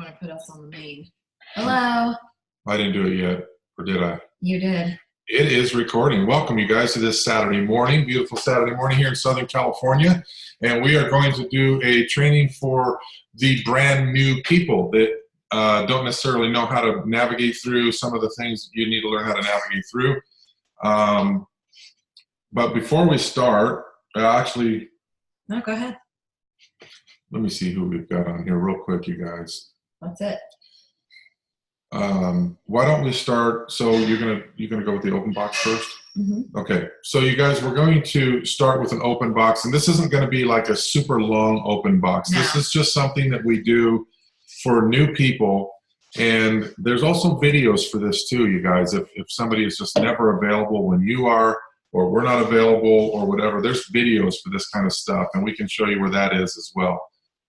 want to put us on the main. Hello. I didn't do it yet, or did I? You did. It is recording. Welcome, you guys, to this Saturday morning, beautiful Saturday morning here in Southern California. And we are going to do a training for the brand new people that don't necessarily know how to navigate through some of the things you need to learn how to navigate through. But before we start, actually... No, go ahead. Let me see who we've got on here real quick, you guys. That's it. Why don't we start? So you're gonna go with the open box first. Mm-hmm. Okay. So you guys, we're going to start with an open box, and this isn't going to be like a super long open box. No. This is just something that we do for new people. And there's also videos for this too, you guys. If somebody is just never available when you are, or we're not available, or whatever, there's videos for this kind of stuff, and we can show you where that is as well.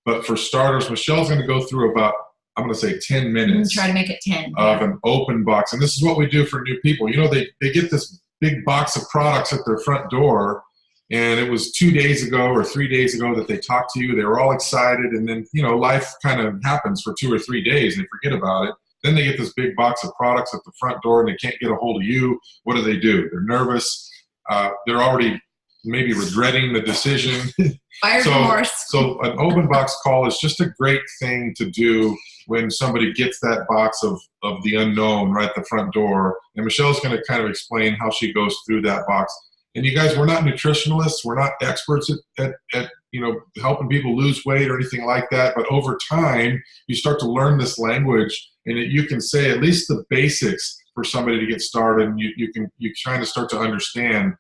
But for starters, Michelle's going to go through about, I'm going to say 10 minutes. Try to make it 10. Of an open box. And this is what we do for new people. You know, they get this big box of products at their front door, and it was 2 days ago or 3 days ago that they talked to you. They were all excited, and then, you know, life kind of happens for 2 or 3 days, and they forget about it. Then they get this big box of products at the front door, and they can't get a hold of you. What do? They're nervous. They're already maybe regretting the decision. Fire remorse. So an open box call is just a great thing to do when somebody gets that box of the unknown right at the front door. And Michelle's going to kind of explain how she goes through that box. And you guys, we're not nutritionalists. We're not experts at you know, helping people lose weight or anything like that. But over time, you start to learn this language, and you can say at least the basics for somebody to get started. And you kind of start to understand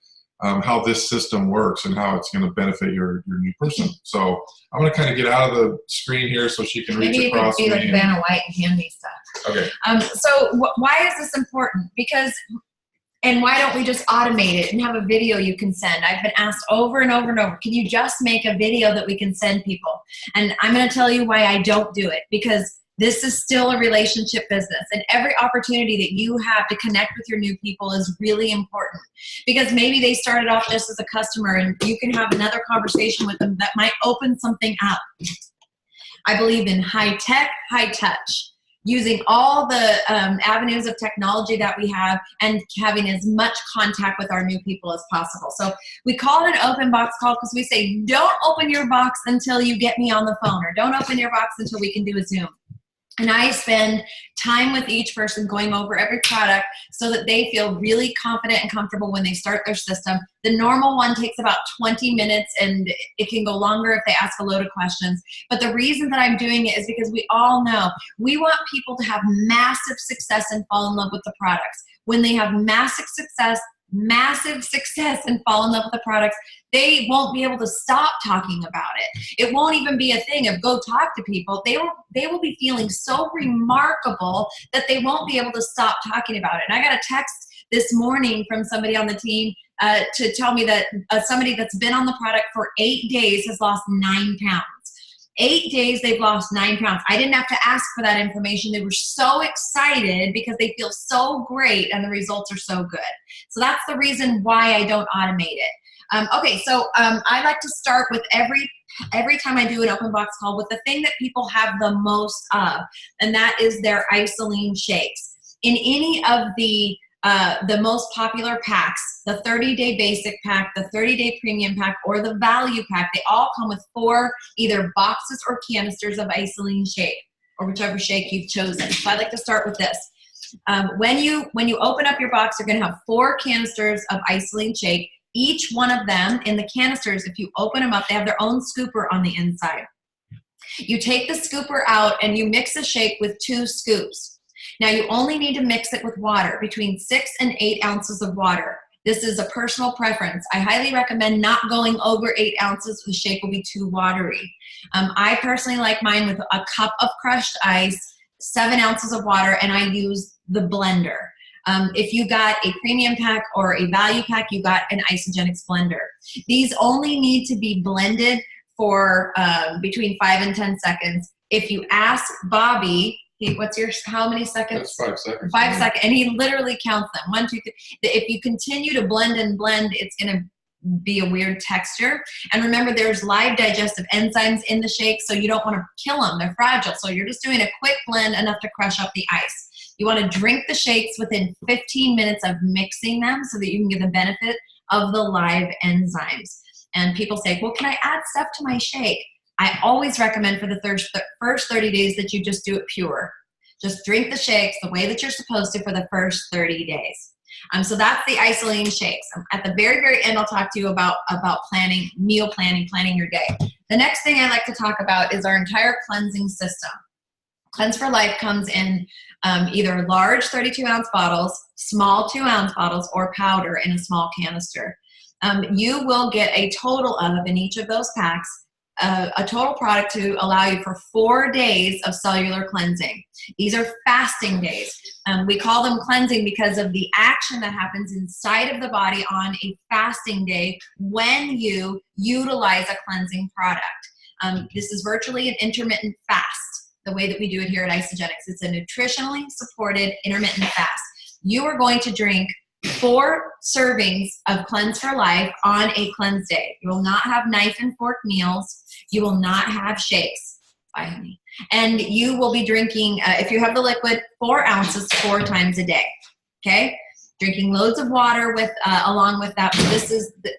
how this system works and how it's going to benefit your new person. So I'm going to kind of get out of the screen here so she can reach across. Maybe you could be like Vanna White and hand me stuff. Okay. So why is this important? And why don't we just automate it and have a video you can send? I've been asked over and over and over, can you just make a video that we can send people? And I'm going to tell you why I don't do it, because this is still a relationship business, and every opportunity that you have to connect with your new people is really important, because maybe they started off just as a customer, and you can have another conversation with them that might open something up. I believe in high tech, high touch, using all the avenues of technology that we have and having as much contact with our new people as possible. So we call it an open box call because we say, don't open your box until you get me on the phone, or don't open your box until we can do a Zoom. And I spend time with each person going over every product so that they feel really confident and comfortable when they start their system. The normal one takes about 20 minutes, and it can go longer if they ask a load of questions. But the reason that I'm doing it is because we all know we want people to have massive success and fall in love with the products. When they have massive success and fall in love with the products, they won't be able to stop talking about it. It won't even be a thing of go talk to people. They will be feeling so remarkable that they won't be able to stop talking about it. And I got a text this morning from somebody on the team to tell me that somebody that's been on the product for 8 days has lost 9 pounds. 8 days, they've lost 9 pounds. I didn't have to ask for that information. They were so excited because they feel so great and the results are so good. So that's the reason why I don't automate it. Okay, so I like to start with every time I do an open box call with the thing that people have the most of, and that is their Isoline shakes. In any of the most popular packs, the 30-day basic pack, the 30-day premium pack, or the value pack, they all come with 4 either boxes or canisters of Isoline shake, or whichever shake you've chosen. So I like to start with this. When you open up your box, you're going to have 4 canisters of Isoline shake. Each one of them in the canisters, if you open them up, they have their own scooper on the inside. You take the scooper out and you mix a shake with 2 scoops. Now you only need to mix it with water, between 6 and 8 ounces of water. This is a personal preference. I highly recommend not going over 8 ounces. The shake will be too watery. I personally like mine with a cup of crushed ice, 7 ounces of water, and I use the blender. If you got a premium pack or a value pack, you got an Isagenix blender. These only need to be blended for between 5 and 10 seconds. If you ask Bobby, how many seconds? That's 5 seconds. 5 seconds, and he literally counts them. 1, 2, 3. If you continue to blend and blend, it's going to be a weird texture. And remember, there's live digestive enzymes in the shake, so you don't want to kill them. They're fragile. So you're just doing a quick blend, enough to crush up the ice. You want to drink the shakes within 15 minutes of mixing them so that you can get the benefit of the live enzymes. And people say, well, can I add stuff to my shake? I always recommend for the first 30 days that you just do it pure. Just drink the shakes the way that you're supposed to for the first 30 days. So that's the Isoline shakes. At the very, very end, I'll talk to you about planning, meal planning, planning your day. The next thing I like to talk about is our entire cleansing system. Cleanse for Life comes in either large 32-ounce bottles, small 2-ounce bottles, or powder in a small canister. You will get a total of, in each of those packs, a total product to allow you for 4 days of cellular cleansing. These are fasting days. We call them cleansing because of the action that happens inside of the body on a fasting day when you utilize a cleansing product. This is virtually an intermittent fast, the way that we do it here at Isagenix. It's a nutritionally supported intermittent fast. You are going to drink 4 servings of Cleanse for Life on a cleanse day. You will not have knife and fork meals. You will not have shakes. Bye, honey. And you will be drinking, if you have the liquid, 4 ounces 4 times a day. Okay? Drinking loads of water with along with that.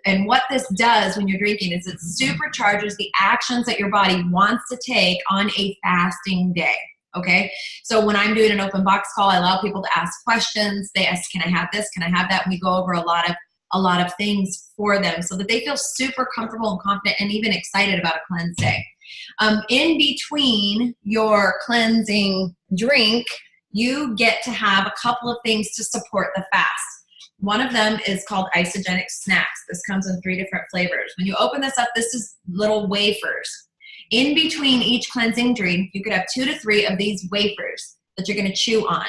And what this does when you're drinking is it supercharges the actions that your body wants to take on a fasting day. Okay, so when I'm doing an open box call, I allow people to ask questions. They ask, "Can I have this? Can I have that?" And we go over a lot of things for them so that they feel super comfortable and confident and even excited about a cleanse day. In between your cleansing drink, you get to have a couple of things to support the fast. One of them is called Isagenix Snacks. This comes in 3 different flavors. When you open this up, this is little wafers. In between each cleansing drink, you could have 2 to 3 of these wafers that you're going to chew on.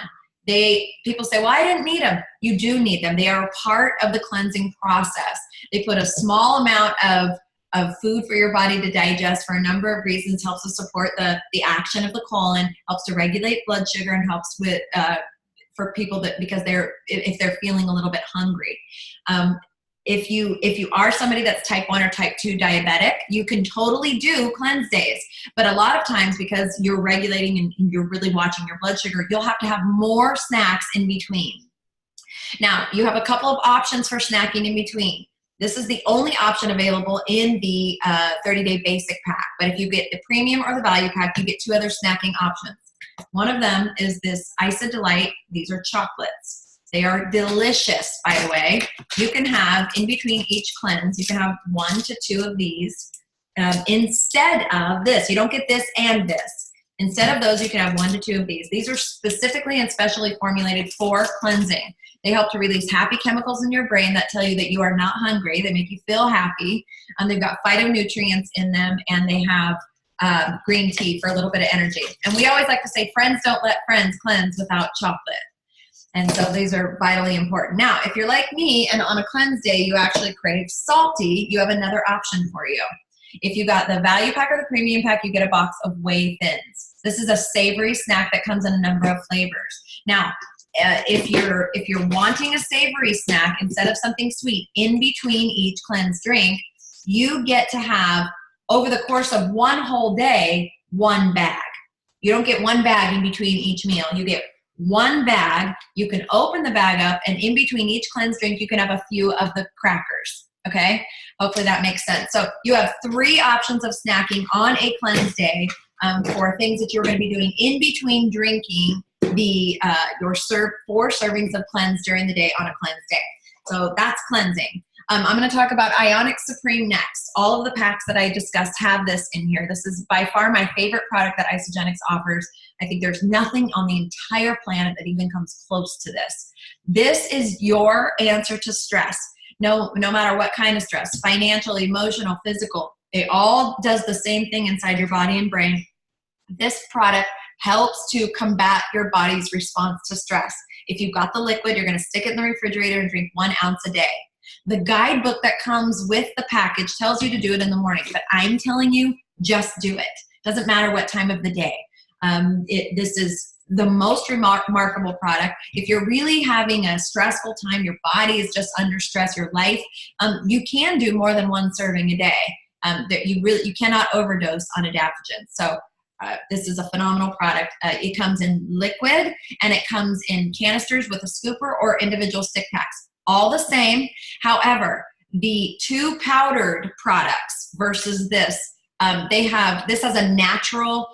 People say, well, I didn't need them. You do need them. They are a part of the cleansing process. They put a small amount of food for your body to digest for a number of reasons, helps to support the action of the colon, helps to regulate blood sugar, and helps with for people because if they're feeling a little bit hungry. If you are somebody that's type 1 or type 2 diabetic, you can totally do cleanse days. But a lot of times, because you're regulating and you're really watching your blood sugar, you'll have to have more snacks in between. Now, you have a couple of options for snacking in between. This is the only option available in the 30-day basic pack. But if you get the premium or the value pack, you get 2 other snacking options. One of them is this Isa Delight. These are chocolates. They are delicious, by the way. You can have, in between each cleanse, you can have 1 to 2 of these instead of this. You don't get this and this. Instead of those, you can have 1 to 2 of these. These are specifically and specially formulated for cleansing. They help to release happy chemicals in your brain that tell you that you are not hungry. They make you feel happy. They've got phytonutrients in them, and they have green tea for a little bit of energy. And we always like to say, friends don't let friends cleanse without chocolate. And so these are vitally important. Now, if you're like me and on a cleanse day you actually crave salty, you have another option for you. If you got the value pack or the premium pack, you get a box of Whey Thins. This is a savory snack that comes in a number of flavors. Now, if you're wanting a savory snack instead of something sweet in between each cleanse drink, you get to have, over the course of 1 whole day, 1 bag. You don't get 1 bag in between each meal. You get 1 bag. You can open the bag up, and in between each cleanse drink, you can have a few of the crackers. Okay? Hopefully that makes sense. So you have 3 options of snacking on a cleanse day for things that you're going to be doing in between drinking your 4 servings of cleanse during the day on a cleanse day. So that's cleansing. I'm going to talk about Ionic Supreme next. All of the packs that I discussed have this in here. This is by far my favorite product that Isagenix offers. I think there's nothing on the entire planet that even comes close to this. This is your answer to stress. No matter what kind of stress, financial, emotional, physical, it all does the same thing inside your body and brain. This product helps to combat your body's response to stress. If you've got the liquid, you're going to stick it in the refrigerator and drink 1 ounce a day. The guidebook that comes with the package tells you to do it in the morning, but I'm telling you, just do it. Doesn't matter what time of the day. This is the most remarkable product. If you're really having a stressful time, your body is just under stress, your life, you can do more than 1 serving a day. That you cannot overdose on adaptogens. So this is a phenomenal product. It comes in liquid and it comes in canisters with a scooper or individual stick packs. All the same. However, the 2 powdered products versus this, this has a natural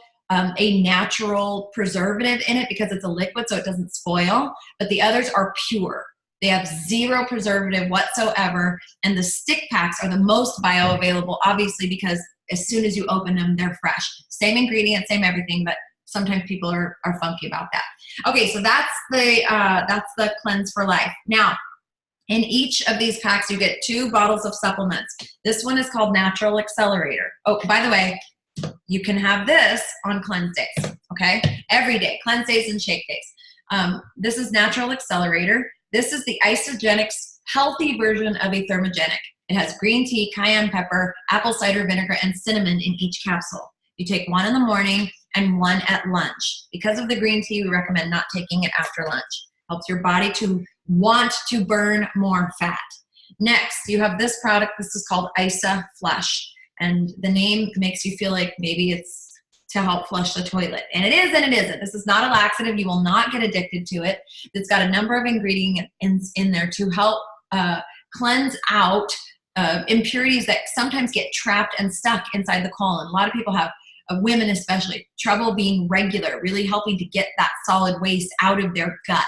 preservative in it because it's a liquid, so it doesn't spoil. But the others are pure. They have 0 preservative whatsoever, and the stick packs are the most bioavailable, obviously, because as soon as you open them, they're fresh. Same ingredients, same everything, but sometimes people are funky about that. Okay, so that's the Cleanse for Life. Now, in each of these packs, you get 2 bottles of supplements. This one is called Natural Accelerator. Oh, by the way, you can have this on cleanse days, okay? Every day, cleanse days and shake days. This is Natural Accelerator. This is the Isagenix healthy version of a thermogenic. It has green tea, cayenne pepper, apple cider vinegar, and cinnamon in each capsule. You take 1 in the morning and 1 at lunch. Because of the green tea, we recommend not taking it after lunch. Helps your body to want to burn more fat. Next, you have this product. This is called Isa Flush. And the name makes you feel like maybe it's to help flush the toilet. And it is and it isn't. This is not a laxative. You will not get addicted to it. It's got a number of ingredients in there to help cleanse out impurities that sometimes get trapped and stuck inside the colon. A lot of people have, women especially, trouble being regular, really helping to get that solid waste out of their gut.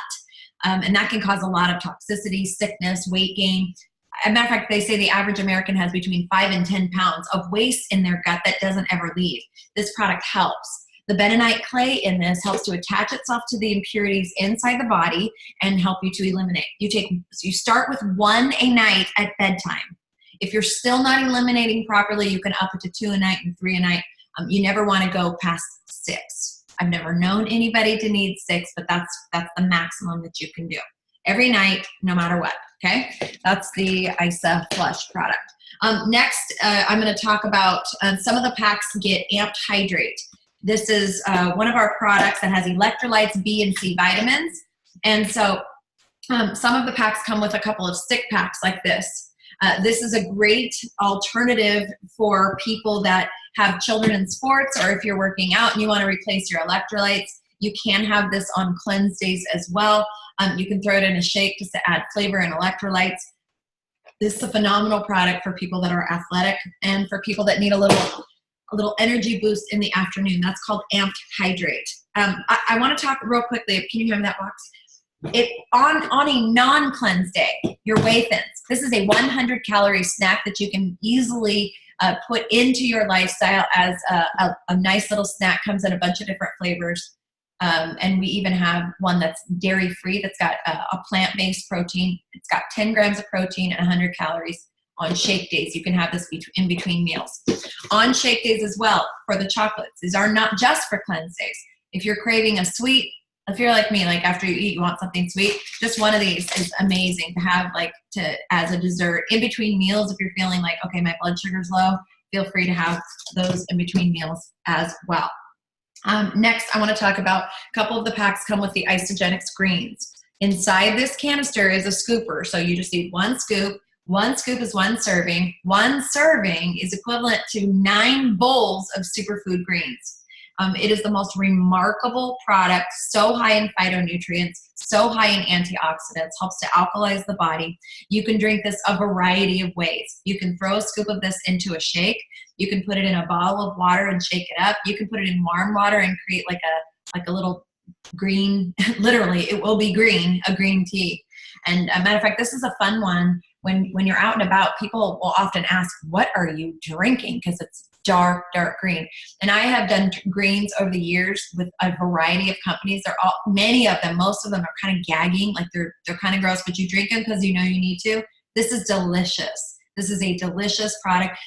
And that can cause a lot of toxicity, sickness, weight gain. As a matter of fact, they say the average American has between 5 and 10 pounds of waste in their gut that doesn't ever leave. This product helps. The bentonite clay in this helps to attach itself to the impurities inside the body and help you to eliminate. You start with 1 a night at bedtime. If you're still not eliminating properly, you can up it to 2 a night and 3 a night. You never want to go past 6. I've never known anybody to need 6, but that's the maximum that you can do. Every night, no matter what, okay? That's the Isa Flush product. Next, I'm going to talk about some of the packs get Amped Hydrate. This is one of our products that has electrolytes, B and C vitamins. And so some of the packs come with a couple of stick packs like this. This is a great alternative for people that have children in sports, or if you're working out and you want to replace your electrolytes. You can have this on cleanse days as well. You can throw it in a shake just to add flavor and electrolytes. This is a phenomenal product for people that are athletic and for people that need a little energy boost in the afternoon. That's called Amped Hydrate. I want to talk real quickly. Can you hand me that box? On a non-cleanse day, your Whey Thins. This is a 100-calorie snack that you can easily put into your lifestyle as a nice little snack. Comes in a bunch of different flavors. And we even have one that's dairy-free that's got a plant-based protein. It's got 10 grams of protein and 100 calories. On shake days, you can have this in between meals. On shake days as well, for the chocolates. These are not just for cleanse days. If you're craving a sweet, if you're like me, like after you eat, you want something sweet, just one of these is amazing to have as a dessert. In between meals, if you're feeling like, okay, my blood sugar's low, feel free to have those in between meals as well. Next, I want to talk about a couple of the packs come with the Isagenix greens. Inside this canister is a scooper. So you just need 1 scoop. 1 scoop is 1 serving. 1 serving is equivalent to 9 bowls of superfood greens. It is the most remarkable product, so high in phytonutrients, so high in antioxidants, helps to alkalize the body. You can drink this a variety of ways. You can throw a scoop of this into a shake. You can put it in a bottle of water and shake it up. You can put it in warm water and create like a little green, literally, it will be green, a green tea. And a matter of fact, this is a fun one. When you're out and about, people will often ask, what are you drinking? Because it's dark green. And I have done greens over the years with a variety of companies. Many of them, most of them are kind of gagging, like they're kind of gross, but you drink them because you know you need to. This is delicious. This is a delicious product.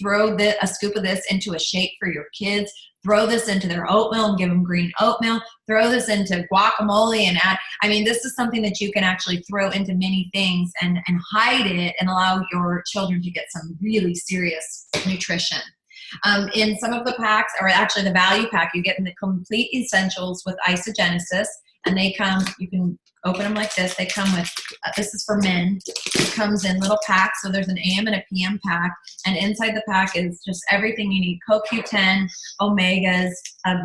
Throw a scoop of this into a shake for your kids. Throw this into their oatmeal and give them green oatmeal. Throw this into guacamole and add, this is something that you can actually throw into many things and hide it and allow your children to get some really serious nutrition. In some of the packs, or actually the value pack, you get in the complete essentials with Isogenesis, and they come, you can open them like this. They come with, this is for men. It comes in little packs, so there's an AM and a PM pack, and inside the pack is just everything you need. CoQ10, omegas,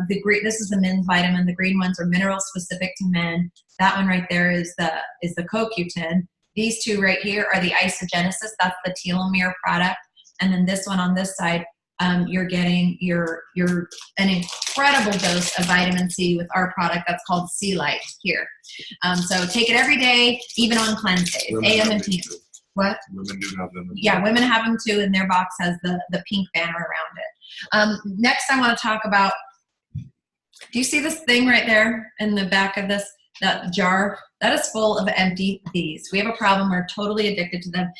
this is the men's vitamin. The green ones are minerals specific to men. That one right there is the CoQ10. These two right here are the Isogenesis. That's the telomere product. And then this one on this side, you're getting an incredible dose of vitamin C with our product that's called C Light here. So take it every day, even on cleanse days, AM and PM. What? Women do have them. Yeah, women have them too, and their box has the pink banner around it. Next, I want to talk about, do you see this thing right there in the back of this, that jar? That is full of empty these. We have a problem. We're totally addicted to them.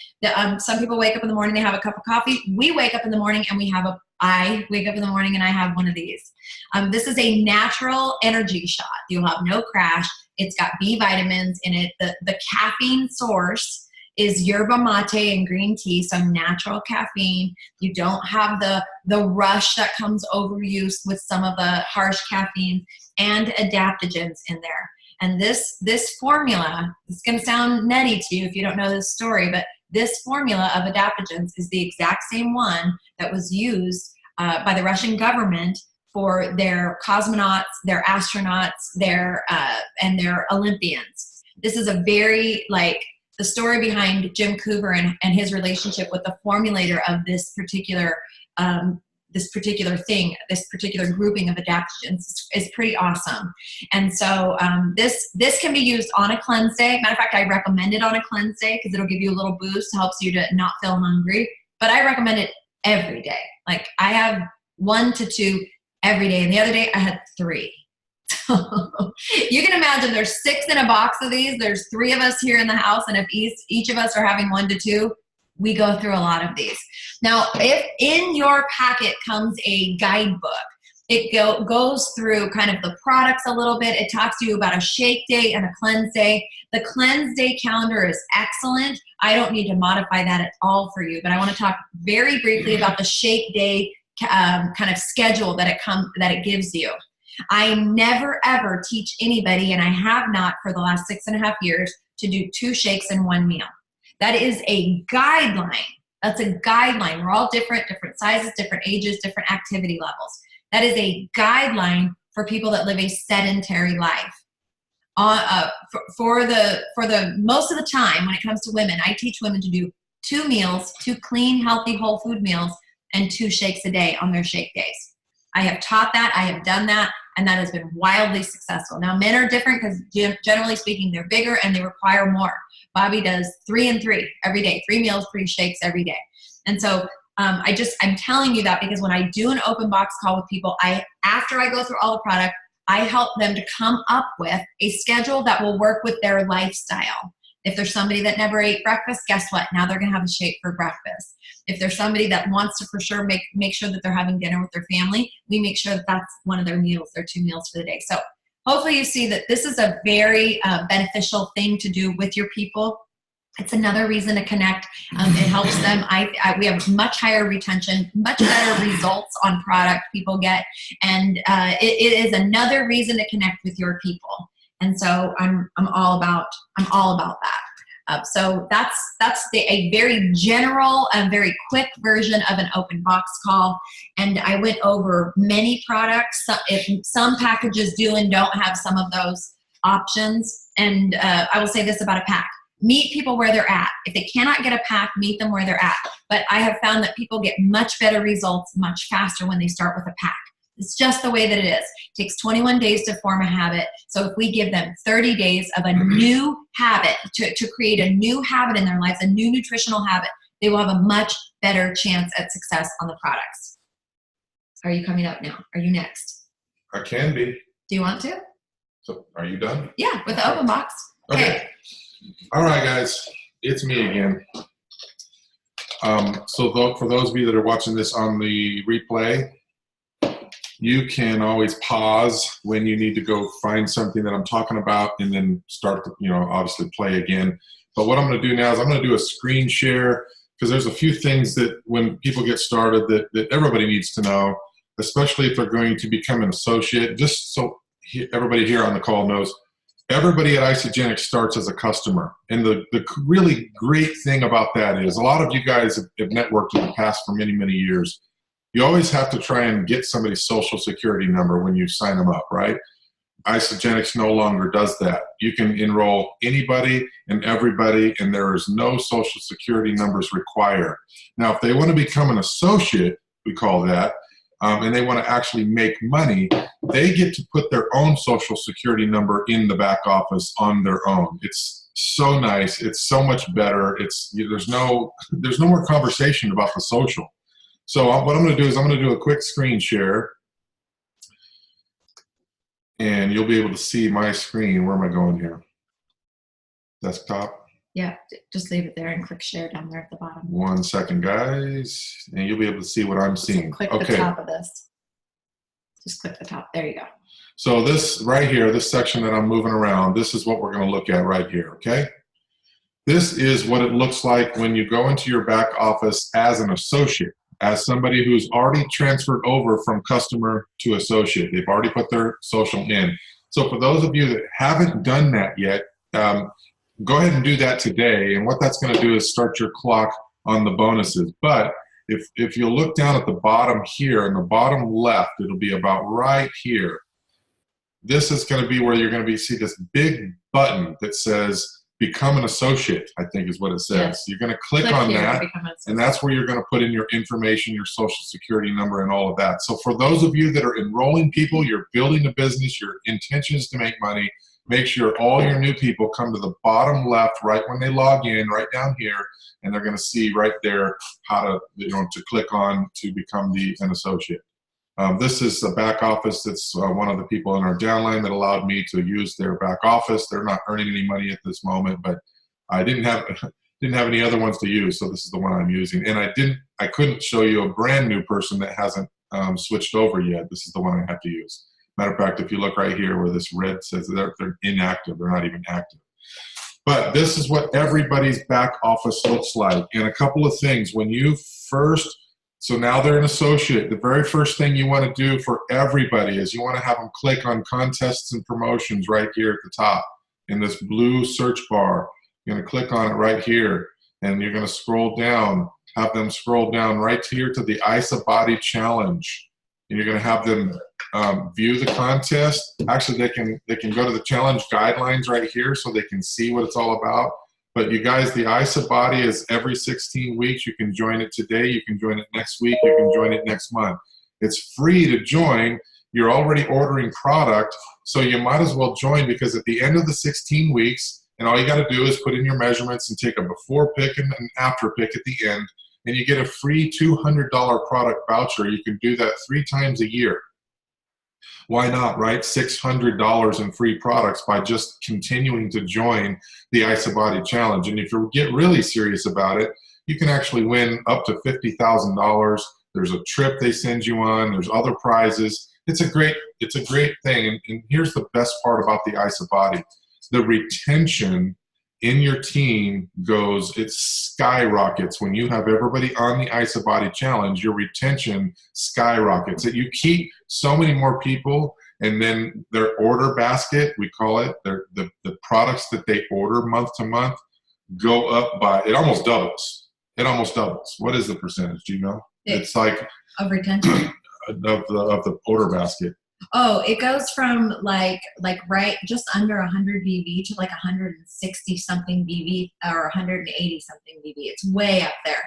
Some people wake up in the morning, they have a cup of coffee. We wake up in the morning and I wake up in the morning and I have one of these. This is a natural energy shot. You'll have no crash. It's got B vitamins in it. The caffeine source is yerba mate and green tea, so natural caffeine. You don't have the rush that comes over you with some of the harsh caffeine, and adaptogens in there. And this formula, it's going to sound nutty to you if you don't know this story, but this formula of adaptogens is the exact same one that was used by the Russian government for their cosmonauts, their astronauts, and their Olympians. This is a very, the story behind Jim Coover and his relationship with the formulator of this particular grouping of adaptogens is pretty awesome. And so this can be used on a cleanse day. Matter of fact, I recommend it on a cleanse day because it'll give you a little boost, helps you to not feel hungry. But I recommend it every day. Like I have 1 to 2 every day, and the other day I had 3. So you can imagine there's 6 in a box of these. There's 3 of us here in the house, and if each of us are having 1 to 2, we go through a lot of these. Now, if in your packet comes a guidebook, it goes through kind of the products a little bit. It talks to you about a shake day and a cleanse day. The cleanse day calendar is excellent. I don't need to modify that at all for you, but I want to talk very briefly about the shake day kind of schedule that it gives you. I never ever teach anybody, and I have not for the last 6.5 years, to do 2 shakes in 1 meal. That is a guideline. That's a guideline. We're all different sizes, different ages, different activity levels. That is a guideline for people that live a sedentary life. For the most of the time, when it comes to women, I teach women to do 2 meals, 2 clean, healthy, whole food meals, and 2 shakes a day on their shake days. I have taught that. I have done that. And that has been wildly successful. Now, men are different because generally speaking, they're bigger and they require more. Bobby does 3 and 3 every day, 3 meals, 3 shakes every day. And so I'm telling you that because when I do an open box call with people, after I go through all the product, I help them to come up with a schedule that will work with their lifestyle. If there's somebody that never ate breakfast, guess what? Now they're going to have a shake for breakfast. If there's somebody that wants to for sure make sure that they're having dinner with their family, we make sure that that's one of their meals, their 2 meals for the day. So hopefully you see that this is a very beneficial thing to do with your people. It's another reason to connect. It helps them. We have much higher retention, much better results on product people get. And it is another reason to connect with your people. And so I'm all about that. So that's a very general and very quick version of an open box call. And I went over many products. If some packages do and don't have some of those options. And I will say this about a pack. Meet people where they're at. If they cannot get a pack, meet them where they're at. But I have found that people get much better results much faster when they start with a pack. It's just the way that it is. It takes 21 days to form a habit. So if we give them 30 days of a new habit, to create a new habit in their lives, a new nutritional habit, they will have a much better chance at success on the products. Are you coming up now? Are you next? I can be. Do you want to? So are you done? Yeah, with the open box. Okay. All right, guys. It's me again. For those of you that are watching this on the replay, you can always pause when you need to go find something that I'm talking about and then start to, obviously play again. But what I'm going to do now is I'm going to do a screen share because there's a few things that when people get started that everybody needs to know, especially if they're going to become an associate. Just so everybody here on the call knows, everybody at Isagenix starts as a customer. And the really great thing about that is a lot of you guys have networked in the past for many, many years. You always have to try and get somebody's social security number when you sign them up, right? Isagenix no longer does that. You can enroll anybody and everybody, and there is no social security numbers required. Now, if they want to become an associate, we call that, and they want to actually make money, they get to put their own social security number in the back office on their own. It's so nice. It's so much better. There's no more conversation about the social. So what I'm going to do is I'm going to do a quick screen share. And you'll be able to see my screen. Where am I going here? Desktop? Yeah, just leave it there and click share down there at the bottom. 1 second, guys. And you'll be able to see what I'm seeing. So click the top of this. Just click the top. There you go. So this right here, this section that I'm moving around, this is what we're going to look at right here, okay? This is what it looks like when you go into your back office as an associate, as somebody who's already transferred over from customer to associate. They've already put their social in. So for those of you that haven't done that yet, go ahead and do that today. And what that's going to do is start your clock on the bonuses. But if you look down at the bottom here, in the bottom left, it'll be about right here. This is going to be where you're going to see this big button that says Become an Associate, I think is what it says. Yes. You're going to click on that, and that's where you're going to put in your information, your social security number, and all of that. So for those of you that are enrolling people, you're building a business, your intention is to make money, make sure all your new people come to the bottom left right when they log in, right down here, and they're going to see right there how to click on to become an associate. This is the back office. That's one of the people in our downline that allowed me to use their back office. They're not earning any money at this moment, but I didn't have any other ones to use, so this is the one I'm using. And I couldn't show you a brand new person that hasn't switched over yet. This is the one I have to use. Matter of fact, if you look right here where this red says they're inactive, they're not even active. But this is what everybody's back office looks like. And a couple of things, when you first, so now they're an associate, the very first thing you want to do for everybody is you want to have them click on contests and promotions right here at the top in this blue search bar. You're going to click on it right here, and you're going to scroll down, have them scroll down right here to the IsaBody Challenge. And you're going to have them view the contest. Actually, they can go to the challenge guidelines right here so they can see what it's all about. But you guys, the IsaBody is every 16 weeks. You can join it today. You can join it next week. You can join it next month. It's free to join. You're already ordering product, so you might as well join, because at the end of the 16 weeks, and all you got to do is put in your measurements and take a before pic and an after pic at the end, and you get a free $200 product voucher. You can do that 3 times a year. Why not, right? $600 in free products by just continuing to join the IsaBody Challenge. And if you get really serious about it, you can actually win up to $50,000. There's a trip they send you on. There's other prizes. It's a great thing. And here's the best part about the IsaBody. The retention in your team it skyrockets. When you have everybody on the IsaBody Challenge, your retention skyrockets. You keep so many more people, and then their order basket, we call it, the products that they order month to month go up by, it almost doubles. It almost doubles. What is the percentage? Do you know? It's like of retention of the order basket. Oh, it goes from like right just under 100 BV to like 160 something BV or 180 something BV. It's way up there.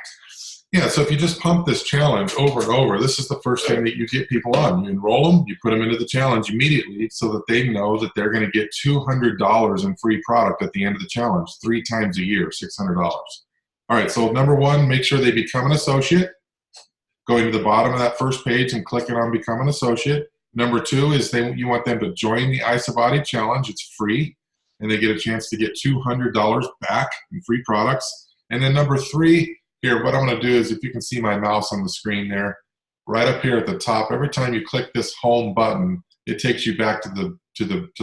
Yeah, so if you just pump this challenge over and over, this is the first thing that you get people on. You enroll them, you put them into the challenge immediately so that they know that they're going to get $200 in free product at the end of the challenge 3 times a year, $600. All right, so number 1, make sure they become an associate. Going to the bottom of that first page and clicking on Become an Associate. Number 2 is you want them to join the IsaBody Challenge. It's free, and they get a chance to get $200 back in free products. And then number 3, here, what I'm going to do is, if you can see my mouse on the screen there, right up here at the top, every time you click this home button, it takes you back to the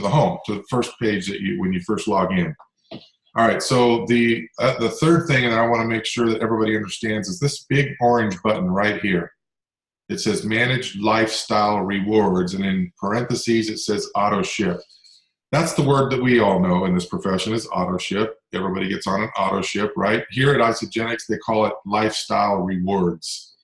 home, to the first page that when you first log in. All right, so the third thing that I want to make sure that everybody understands is this big orange button right here. It says Manage Lifestyle Rewards, and in parentheses it says Auto Ship. That's the word that we all know in this profession is auto ship. Everybody gets on an auto ship, right? Here at Isagenix, they call it Lifestyle Rewards.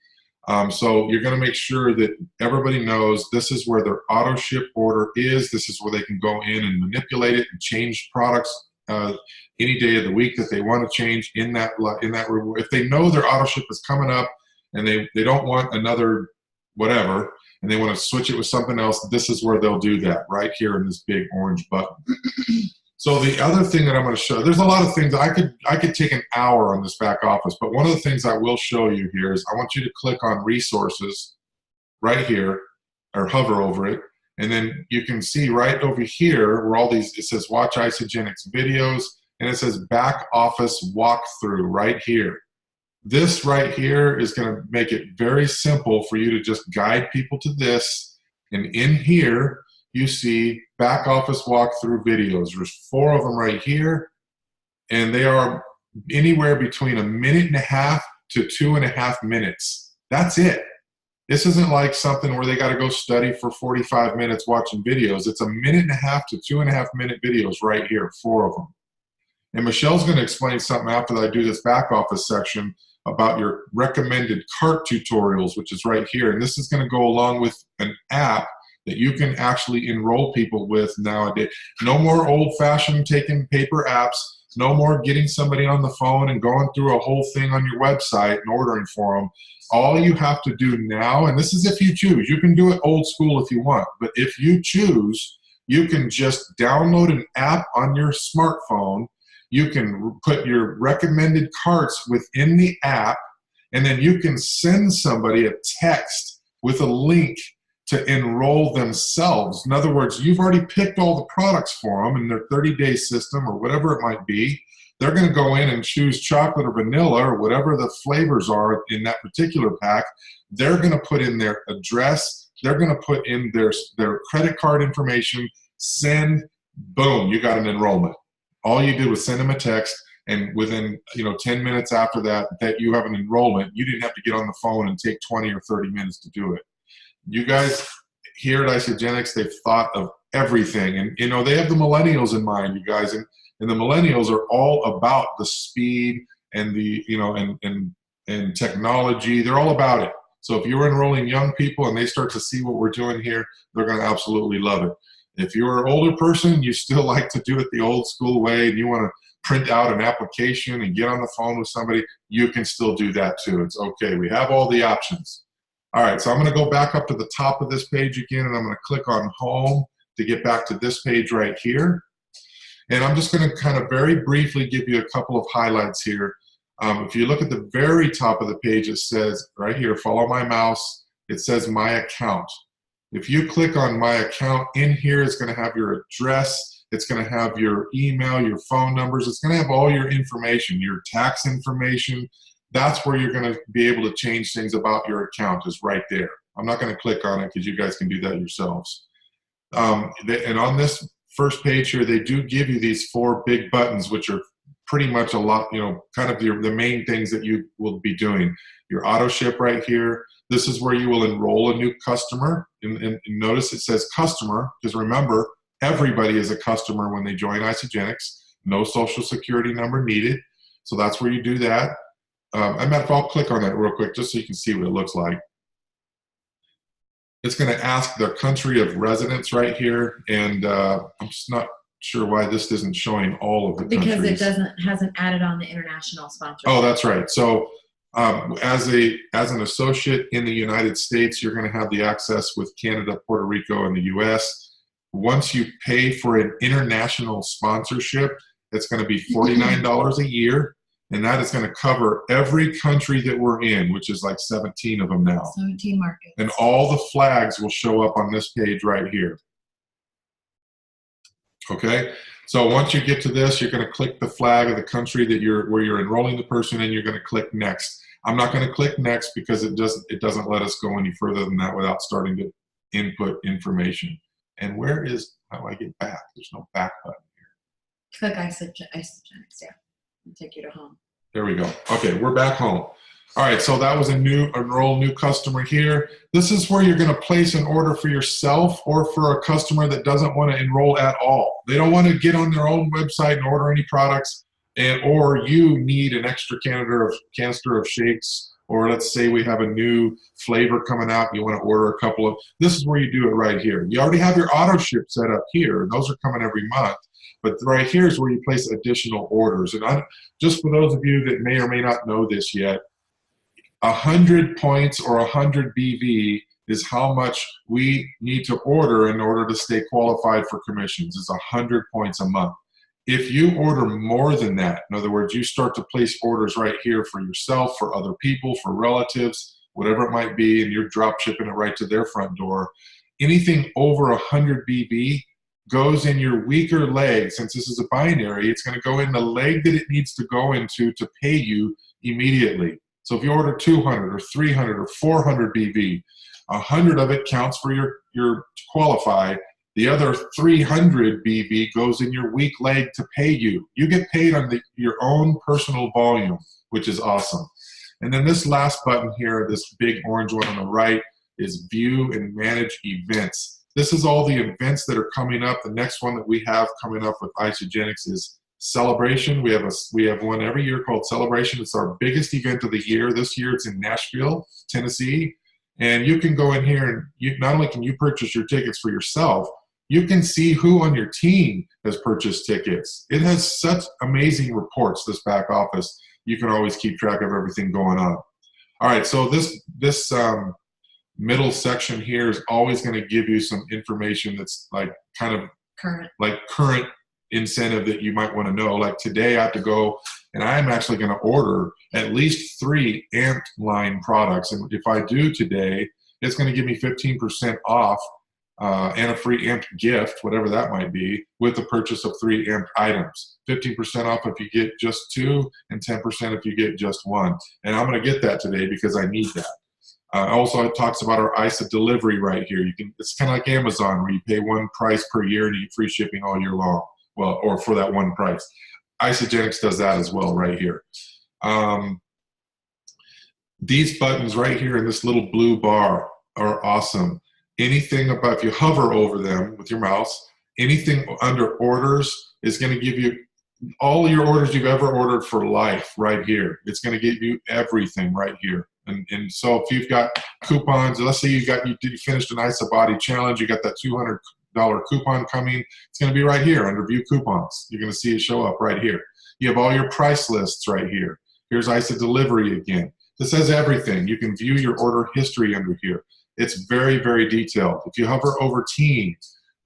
So you're going to make sure that everybody knows this is where their auto ship order is. This is where they can go in and manipulate it and change products any day of the week that they want to change in that reward. If they know their auto ship is coming up and they don't want another whatever, and they want to switch it with something else, this is where they'll do that, right here in this big orange button. So the other thing that I'm going to show, there's a lot of things. I could take an hour on this back office, but one of the things I will show you here is I want you to click on Resources right here, or hover over it, and then you can see right over here where all these, it says Watch Isagenix Videos, and it says Back Office Walkthrough right here. This right here is going to make it very simple for you to just guide people to this. And in here, you see back office walkthrough videos. There's 4 of them right here. And they are anywhere between 1.5 minutes to 2.5 minutes. That's it. This isn't like something where they got to go study for 45 minutes watching videos. It's 1.5 minutes to 2.5 minute videos right here, 4 of them. And Michelle's going to explain something after I do this back office section about your recommended cart tutorials, which is right here. And this is going to go along with an app that you can actually enroll people with nowadays. No more old-fashioned taking paper apps. No more getting somebody on the phone and going through a whole thing on your website and ordering for them. All you have to do now, and this is if you choose, you can do it old school if you want, but if you choose, you can just download an app on your smartphone. You can put your recommended carts within the app, and then you can send somebody a text with a link to enroll themselves. In other words, you've already picked all the products for them in their 30-day system or whatever it might be. They're going to go in and choose chocolate or vanilla or whatever the flavors are in that particular pack. They're going to put in their address. They're going to put in their credit card information, send, boom, you got an enrollment. All you did was send them a text, and within 10 minutes after that you have an enrollment. You didn't have to get on the phone and take 20 or 30 minutes to do it. You guys here at Isagenix, they've thought of everything, and they have the millennials in mind, you guys, and the millennials are all about the speed and the and technology. They're all about it. So if you're enrolling young people and they start to see what we're doing here, they're going to absolutely love it. If you're an older person, you still like to do it the old school way, and you want to print out an application and get on the phone with somebody, you can still do that too. It's okay. We have all the options. All right, so I'm going to go back up to the top of this page again, and I'm going to click on Home to get back to this page right here. And I'm just going to kind of very briefly give you a couple of highlights here. If you look at the very top of the page, it says right here, follow my mouse, it says My Account. If you click on My Account, in here it's going to have your address, it's going to have your email, your phone numbers, it's going to have all your information, your tax information. That's where you're going to be able to change things about your account, is right there. I'm not going to click on it because you guys can do that yourselves. And on this first page here, they do give you these 4 big buttons, which are pretty much a lot, kind of the main things that you will be doing. Your auto ship right here. This is where you will enroll a new customer. And notice it says customer, because remember, everybody is a customer when they join Isagenix. No social security number needed. So that's where you do that. I'll click on that real quick just so you can see what it looks like. It's going to ask the country of residence right here, and I'm just not sure why this isn't showing all of the countries. Because it hasn't added on the international sponsorship. Oh, that's right. So as an associate in the United States, you're going to have the access with Canada, Puerto Rico, and the U.S. Once you pay for an international sponsorship, it's going to be $49 a year. And that is going to cover every country that we're in, which is like 17 of them now. 17 markets. And all the flags will show up on this page right here. Okay? So once you get to this, you're going to click the flag of the country that where you're enrolling the person in. You're going to click Next. I'm not going to click Next because it doesn't let us go any further than that without starting to input information. And how do I get back? There's no back button. Click Isogenics, yeah. It'll take you to home. There we go. Okay, we're back home. All right, so that was a enroll new customer here. This is where you're going to place an order for yourself or for a customer that doesn't want to enroll at all. They don't want to get on their own website and order any products, or you need an extra canister of shakes, or let's say we have a new flavor coming out, you want to order a couple of, this is where you do it right here. You already have your auto ship set up here, and those are coming every month. But right here is where you place additional orders. And just for those of you that may or may not know this yet, 100 points or 100 BV is how much we need to order in order to stay qualified for commissions. It's 100 points a month. If you order more than that, in other words, you start to place orders right here for yourself, for other people, for relatives, whatever it might be, and you're drop shipping it right to their front door, anything over 100 BV goes in your weaker leg. Since this is a binary, it's going to go in the leg that it needs to go into to pay you immediately. So if you order 200 or 300 or 400 BV, 100 of it counts for your qualify. The other 300 BV goes in your weak leg to pay you. You get paid on your own personal volume, which is awesome. And then this last button here, this big orange one on the right, is view and manage events. This is all the events that are coming up. The next one that we have coming up with Isogenics is Celebration. We have one every year called Celebration. It's our biggest event of the year. This year it's in Nashville, Tennessee. And you can go in here and not only can you purchase your tickets for yourself, you can see who on your team has purchased tickets. It has such amazing reports, this back office. You can always keep track of everything going on. All right, so this middle section here is always going to give you some information that's like kind of current incentive that you might want to know. Like today I have to go and I'm actually going to order at least 3 Amped line products. And if I do today, it's going to give me 15% off and a free Amped gift, whatever that might be, with the purchase of 3 Amped items. 15% off if you get just 2 and 10% if you get just 1. And I'm going to get that today because I need that. Also, it talks about our ISA delivery right here. It's kind of like Amazon where you pay one price per year and you get free shipping all year long. Well, or for that one price. Isogenics does that as well right here. These buttons right here in this little blue bar are awesome. Anything about, if you hover over them with your mouse, anything under orders is going to give you all your orders you've ever ordered for life right here. It's going to give you everything right here. And so if you've got coupons, let's say you finished an ISA Body Challenge, you got that $200 coupon coming, it's going to be right here under View Coupons. You're going to see it show up right here. You have all your price lists right here. Here's ISA Delivery again. This has everything. You can view your order history under here. It's very, very detailed. If you hover over Team,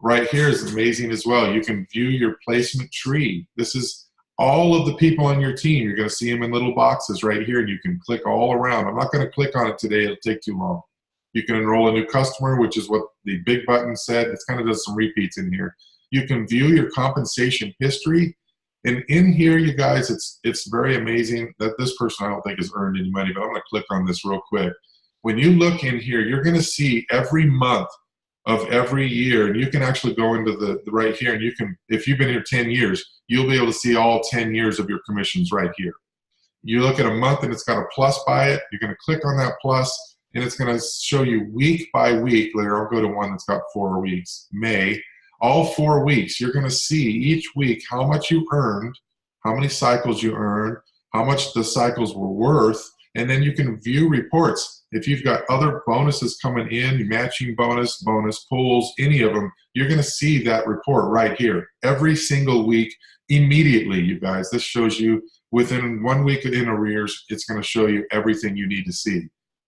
right here is amazing as well. You can view your placement tree. This is all of the people on your team. You're going to see them in little boxes right here, and you can click all around. I'm not going to click on it today. It'll take too long. You can enroll a new customer, which is what the big button said. It kind of does some repeats in here. You can view your compensation history. And in here, you guys, it's very amazing that this person I don't think has earned any money, but I'm going to click on this real quick. When you look in here, you're going to see every month of every year, and you can actually go into the right here, and you can, if you've been here 10 years, you'll be able to see all 10 years of your commissions right here. You look at a month and it's got a plus by it. You're going to click on that plus, and it's going to show you week by week. Later, I'll go to one that's got 4 weeks. May, all 4 weeks, you're going to see each week how much you earned, how many cycles you earned, how much the cycles were worth, and then you can view reports. If you've got other bonuses coming in, matching bonus pools, any of them, you're going to see that report right here every single week immediately, you guys. This shows you within 1 week in arrears, it's going to show you everything you need to see.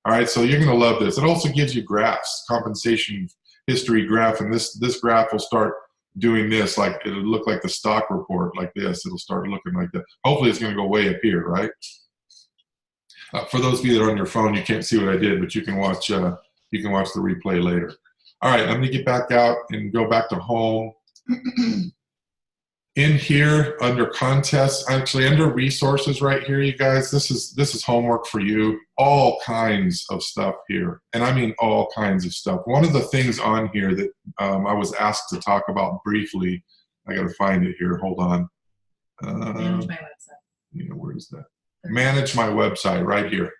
All right, so you're going to love this. It also gives you graphs, compensation history graph, and this graph will start doing this, like it'll look like the stock report like this. It'll start looking like that. Hopefully it's going to go way up here, right? For those of you that are on your phone, you can't see what I did, but you can watch the replay later. All right, I'm going to get back out and go back to home. In here, under contests, actually under resources right here, you guys, this is homework for you. All kinds of stuff here, and I mean all kinds of stuff. One of the things on here that I was asked to talk about briefly, I got to find it here. Hold on. Manage my website. Where is that? Manage my website right here.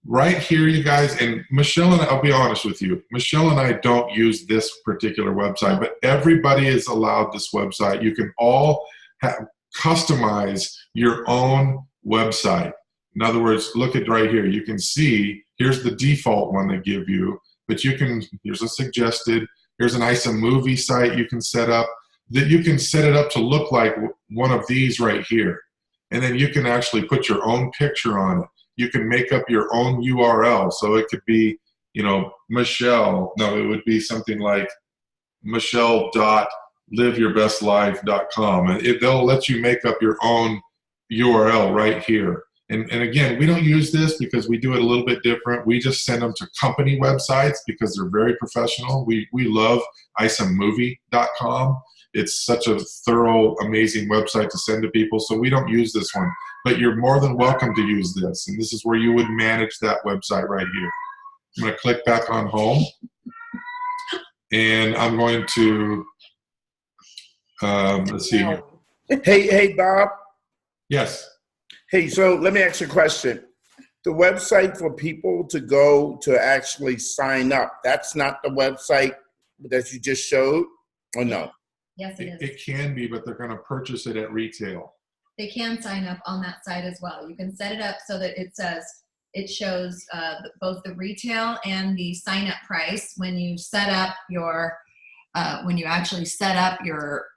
Right here, you guys, and Michelle and I'll be honest with you, Michelle and I don't use this particular website, but everybody is allowed this website. You can all customize your own website. In other words, look at right here. You can see, here's the default one they give you, but you can, here's a suggested, here's an iSaMovie site you can set up, that you can set it up to look like one of these right here. And then you can actually put your own picture on it. You can make up your own URL. So it could be, Michelle, no, it would be something like michelle.liveyourbestlife.com. And they'll let you make up your own URL right here. And again, we don't use this because we do it a little bit different. We just send them to company websites because they're very professional. We love iSaMovie.com. It's such a thorough, amazing website to send to people, so we don't use this one. But you're more than welcome to use this, and this is where you would manage that website right here. I'm going to click back on home, and I'm going to, let's see here. Hey, Bob. Yes. Hey, so let me ask you a question. The website for people to go to actually sign up, that's not the website that you just showed, or no? Yes, it is. It can be, but they're going to purchase it at retail. They can sign up on that site as well. You can set it up so that it shows both the retail and the sign up price when you set up your when you actually set up your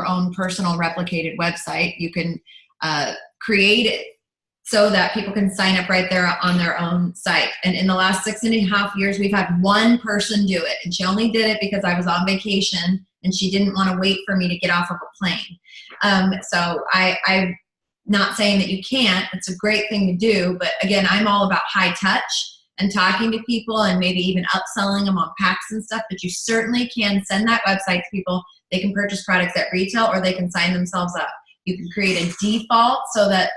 own personal replicated website. You can create it so that people can sign up right there on their own site. And in the last 6.5 years, we've had one person do it, and she only did it because I was on vacation and she didn't want to wait for me to get off of a plane. So I'm not saying that you can't. It's a great thing to do, but again, I'm all about high touch and talking to people and maybe even upselling them on packs and stuff, but you certainly can send that website to people. They can purchase products at retail or they can sign themselves up. You can create a default so that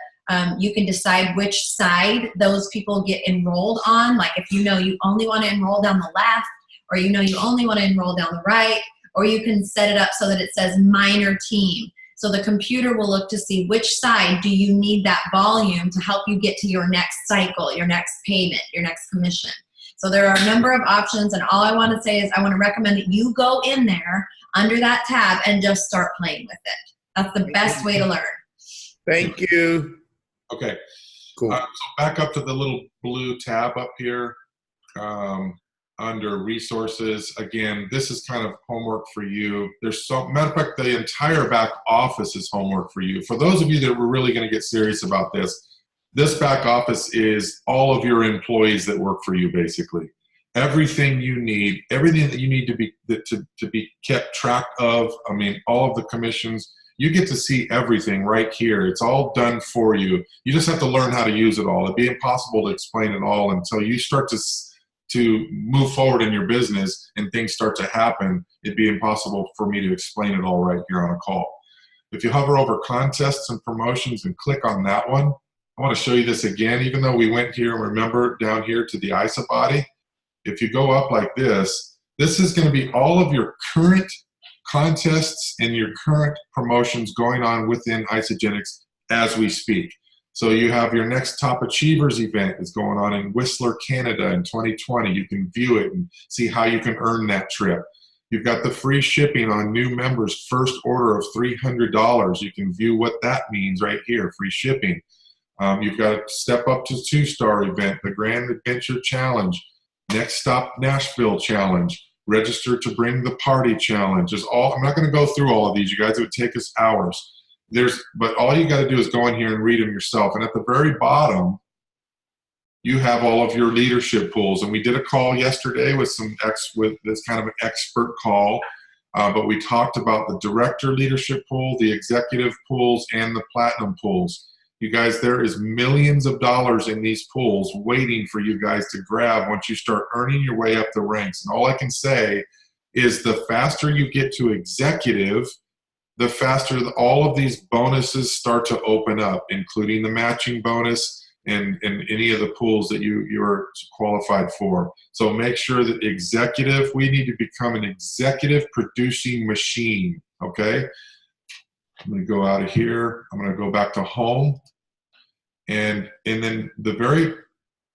you can decide which side those people get enrolled on. Like if you only want to enroll down the left, or you only want to enroll down the right, or you can set it up so that it says minor team. So the computer will look to see which side do you need that volume to help you get to your next cycle, your next payment, your next commission. So there are a number of options, and all I want to say is I want to recommend that you go in there under that tab and just start playing with it. That's the best way to learn. Thank you. Okay. Cool. So back up to the little blue tab up here under resources. Again, this is kind of homework for you. Matter of fact, the entire back office is homework for you. For those of you that were really going to get serious about this back office is all of your employees that work for you, basically. Everything you need, everything that you need to be kept track of. I mean, all of the commissions. You get to see everything right here. It's all done for you. You just have to learn how to use it all. It'd be impossible to explain it all until you start to move forward in your business and things start to happen. It'd be impossible for me to explain it all right here on a call. If you hover over contests and promotions and click on that one, I want to show you this again. Even though we went here, remember down here to the ISA body, if you go up like this is going to be all of your current contests and your current promotions going on within Isagenix as we speak. So you have your next Top Achievers event is going on in Whistler, Canada in 2020. You can view it and see how you can earn that trip. You've got the free shipping on new members' first order of $300. You can view what that means right here, free shipping. You've got a Step Up to 2-Star event, the Grand Adventure Challenge, Next Stop Nashville Challenge, Register to Bring the Party Challenge. I'm not going to go through all of these, you guys. It would take us hours. But all you got to do is go in here and read them yourself. And at the very bottom, you have all of your leadership pools. And we did a call yesterday with this kind of an expert call. But we talked about the director leadership pool, the executive pools, and the platinum pools. You guys, there is millions of dollars in these pools waiting for you guys to grab once you start earning your way up the ranks. And all I can say is the faster you get to executive, the faster all of these bonuses start to open up, including the matching bonus and any of the pools that you're qualified for. So make sure that executive, we need to become an executive producing machine, okay? I'm going to go out of here. I'm going to go back to home. And then the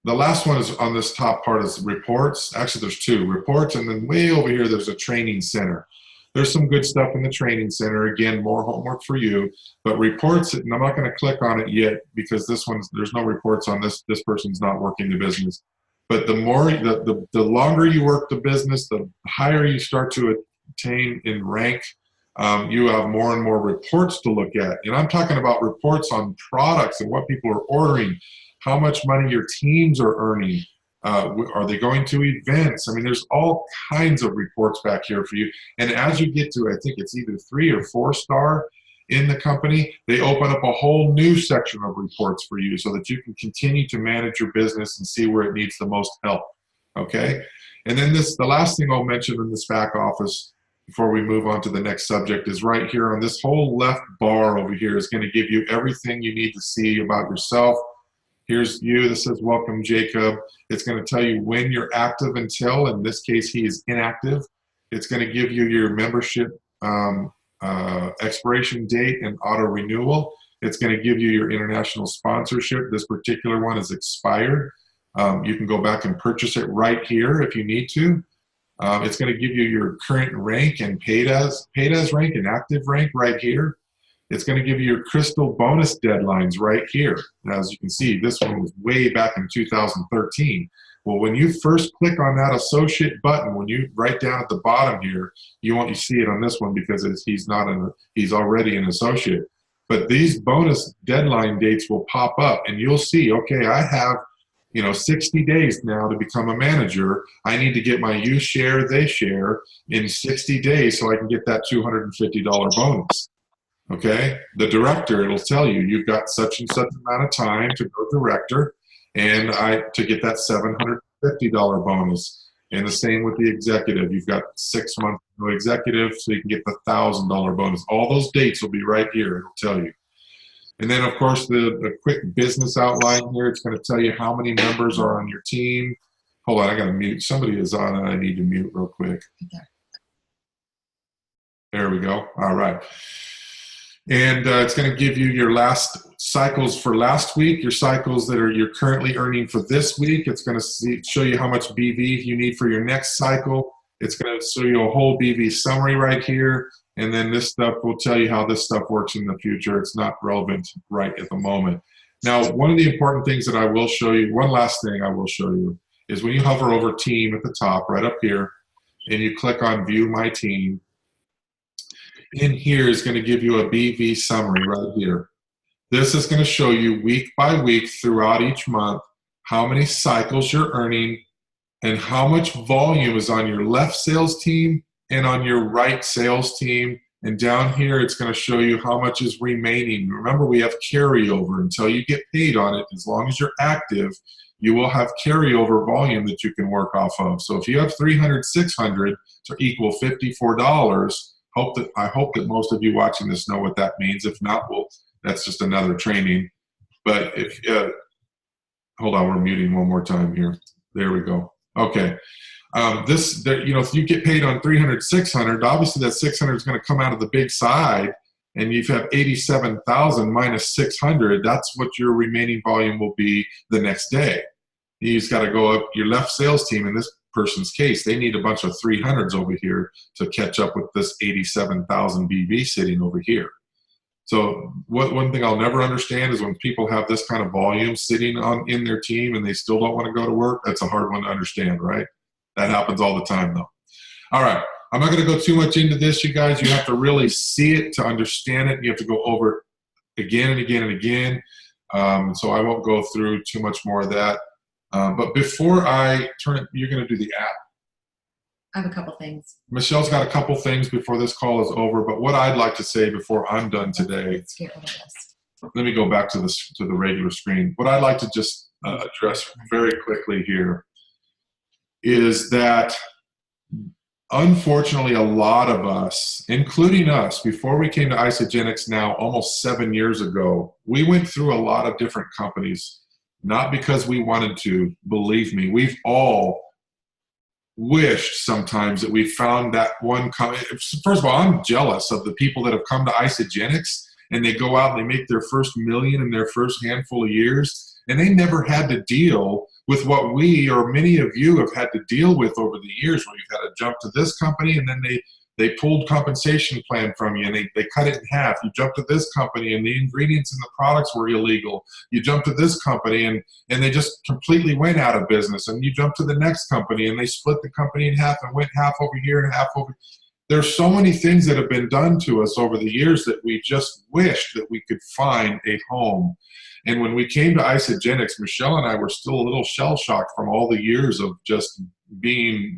last one is on this top part is reports. Actually, there's two reports, and then way over here, there's a training center. There's some good stuff in the training center. Again, more homework for you. But reports, and I'm not going to click on it yet because there's no reports on this. This person's not working the business. But the longer you work the business, the higher you start to attain in rank. You have more and more reports to look at. And I'm talking about reports on products and what people are ordering, how much money your teams are earning. Are they going to events? I mean, there's all kinds of reports back here for you. And as you get to, I think it's either 3 or 4 star in the company, they open up a whole new section of reports for you so that you can continue to manage your business and see where it needs the most help. Okay? And then the last thing I'll mention in this back office before we move on to the next subject is right here on this whole left bar over here is going to give you everything you need to see about yourself. Here's you. This says, welcome, Jacob. It's going to tell you when you're active until, in this case, he is inactive. It's going to give you your membership expiration date and auto renewal. It's going to give you your international sponsorship. This particular one is expired. You can go back and purchase it right here if you need to. It's going to give you your current rank and paid as rank and active rank right here. It's going to give you your crystal bonus deadlines right here. Now, as you can see, this one was way back in 2013. Well, when you first click on that associate button, when you right down at the bottom here, you won't see it on this one because he's already an associate. But these bonus deadline dates will pop up, and you'll see, okay, I have 60 days now to become a manager. I need to get my you share, they share in 60 days so I can get that $250 bonus. Okay, the director, it'll tell you you've got such and such amount of time to go director, and to get that $750 bonus. And the same with the executive. You've got 6 months to go executive, so you can get the $1,000 bonus. All those dates will be right here. It'll tell you. And then, of course, the quick business outline here. It's going to tell you how many members are on your team. Hold on, I got to mute. Somebody is on, and I need to mute real quick. There we go. All right. And it's going to give you your last cycles for last week, your cycles that you're currently earning for this week. It's going to show you how much BV you need for your next cycle. It's going to show you a whole BV summary right here. And then this stuff will tell you how this stuff works in the future. It's not relevant right at the moment. Now, one of the important things that I will show you, one last thing I will show you, is when you hover over team at the top, right up here, and you click on view my team, in here is going to give you a BV summary right here. This is going to show you week by week throughout each month how many cycles you're earning and how much volume is on your left sales team and on your right sales team. And down here, it's going to show you how much is remaining. Remember, we have carryover until you get paid on it. As long as you're active, you will have carryover volume that you can work off of. So if you have 300, 600 to equal $54, I hope that most of you watching this know what that means. If not, that's just another training. But if hold on, we're muting one more time here. There we go. Okay. If you get paid on 300, 600, obviously that 600 is going to come out of the big side, and you have 87,000 minus 600. That's what your remaining volume will be the next day. You just got to go up your left sales team in this person's case. They need a bunch of 300s over here to catch up with this 87,000 BV sitting over here. So one thing I'll never understand is when people have this kind of volume sitting in their team and they still don't want to go to work. That's a hard one to understand, right? That happens all the time, though. All right. I'm not going to go too much into this, you guys. You have to really see it to understand it. You have to go over it again and again and again. So I won't go through too much more of that. But before I turn it, you're going to do the app. I have a couple things. Michelle's got a couple things before this call is over. But what I'd like to say before I'm done today, Let's get rid of this. let me go back to the regular screen. What I'd like to just address very quickly here is that unfortunately a lot of us, including us, before we came to Isagenix now almost 7 years ago, we went through a lot of different companies, not because we wanted to. Believe me, we've all wished sometimes that we found that one. First of all, I'm jealous of the people that have come to Isagenix and they go out and they make their first million in their first handful of years, and they never had to deal with what we or many of you have had to deal with over the years, where you've had to jump to this company and then they pulled compensation plan from you and they cut it in half. You jump to this company and the ingredients in the products were illegal. You jump to this company and they just completely went out of business. And you jump to the next company and they split the company in half and went half over here and half over. There's so many things that have been done to us over the years that we just wish that we could find a home. And when we came to Isagenix, Michelle and I were still a little shell-shocked from all the years of just being,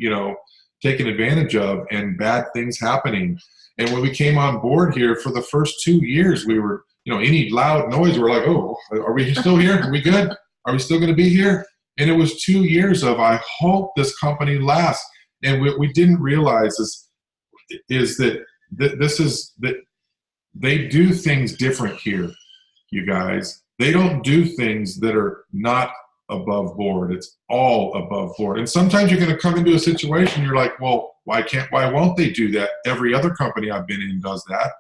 taken advantage of and bad things happening. And when we came on board here for the first 2 years, we were, any loud noise, we're like, oh, are we still here? Are we good? Are we still going to be here? And it was 2 years of, I hope this company lasts. And what we didn't realize is that they do things different here, you guys. They don't do things that are not above board. It's all above board. And sometimes you're going to come into a situation, you're like, well, why won't they do that? Every other company I've been in does that.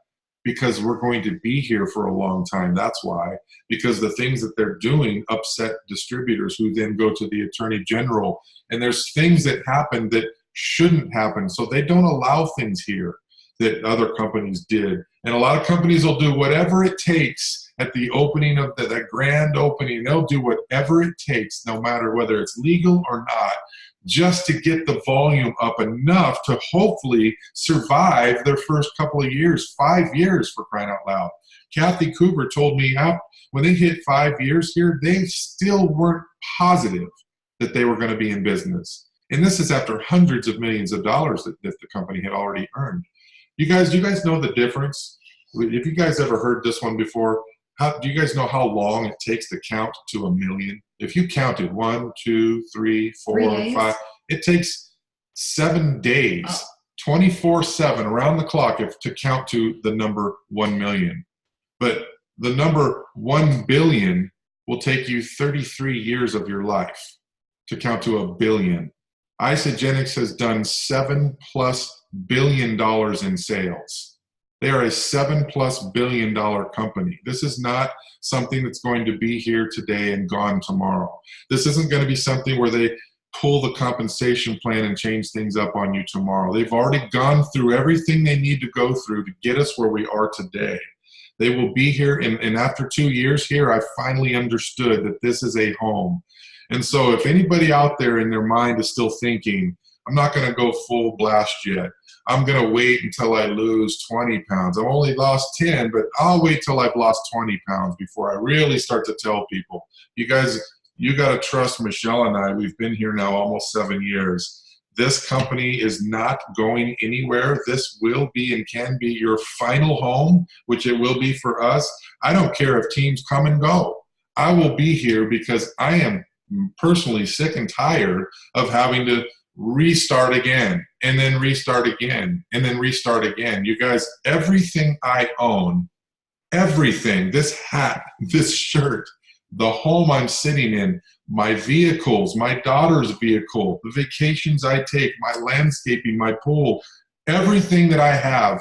Because we're going to be here for a long time. That's why. Because the things that they're doing upset distributors who then go to the attorney general. And there's things that happen that shouldn't happen. So they don't allow things here that other companies did. And a lot of companies will do whatever it takes at the opening of that grand opening. They'll do whatever it takes, no matter whether it's legal or not, just to get the volume up enough to hopefully survive their first couple of years, 5 years for crying out loud. Kathy Cooper told me when they hit 5 years here, they still weren't positive that they were going to be in business. And this is after hundreds of millions of dollars that the company had already earned. Do you guys know the difference? Have you guys ever heard this one before? Do you guys know how long it takes to count to 1 million? If you counted 1, 2, 3, 4, 5, it takes 7 days, 24/7 around the clock to count to the number 1 million. But the number 1 billion will take you 33 years of your life to count to 1 billion. Isagenix has done $7+ billion in sales. They are a $7+ billion company. This is not something that's going to be here today and gone tomorrow. This isn't going to be something where they pull the compensation plan and change things up on you tomorrow. They've already gone through everything they need to go through to get us where we are today. They will be here, and after 2 years here, I finally understood that this is a home. And so if anybody out there in their mind is still thinking, I'm not going to go full blast yet. I'm going to wait until I lose 20 pounds. I've only lost 10, but I'll wait till I've lost 20 pounds before I really start to tell people. You guys, you got to trust Michelle and I. We've been here now almost 7 years. This company is not going anywhere. This will be and can be your final home, which it will be for us. I don't care if teams come and go. I will be here because I am personally sick and tired of having to restart again and then restart again and then restart again. You guys, everything I own, everything, this hat, this shirt, the home I'm sitting in, my vehicles, my daughter's vehicle, the vacations I take, my landscaping, my pool, everything that I have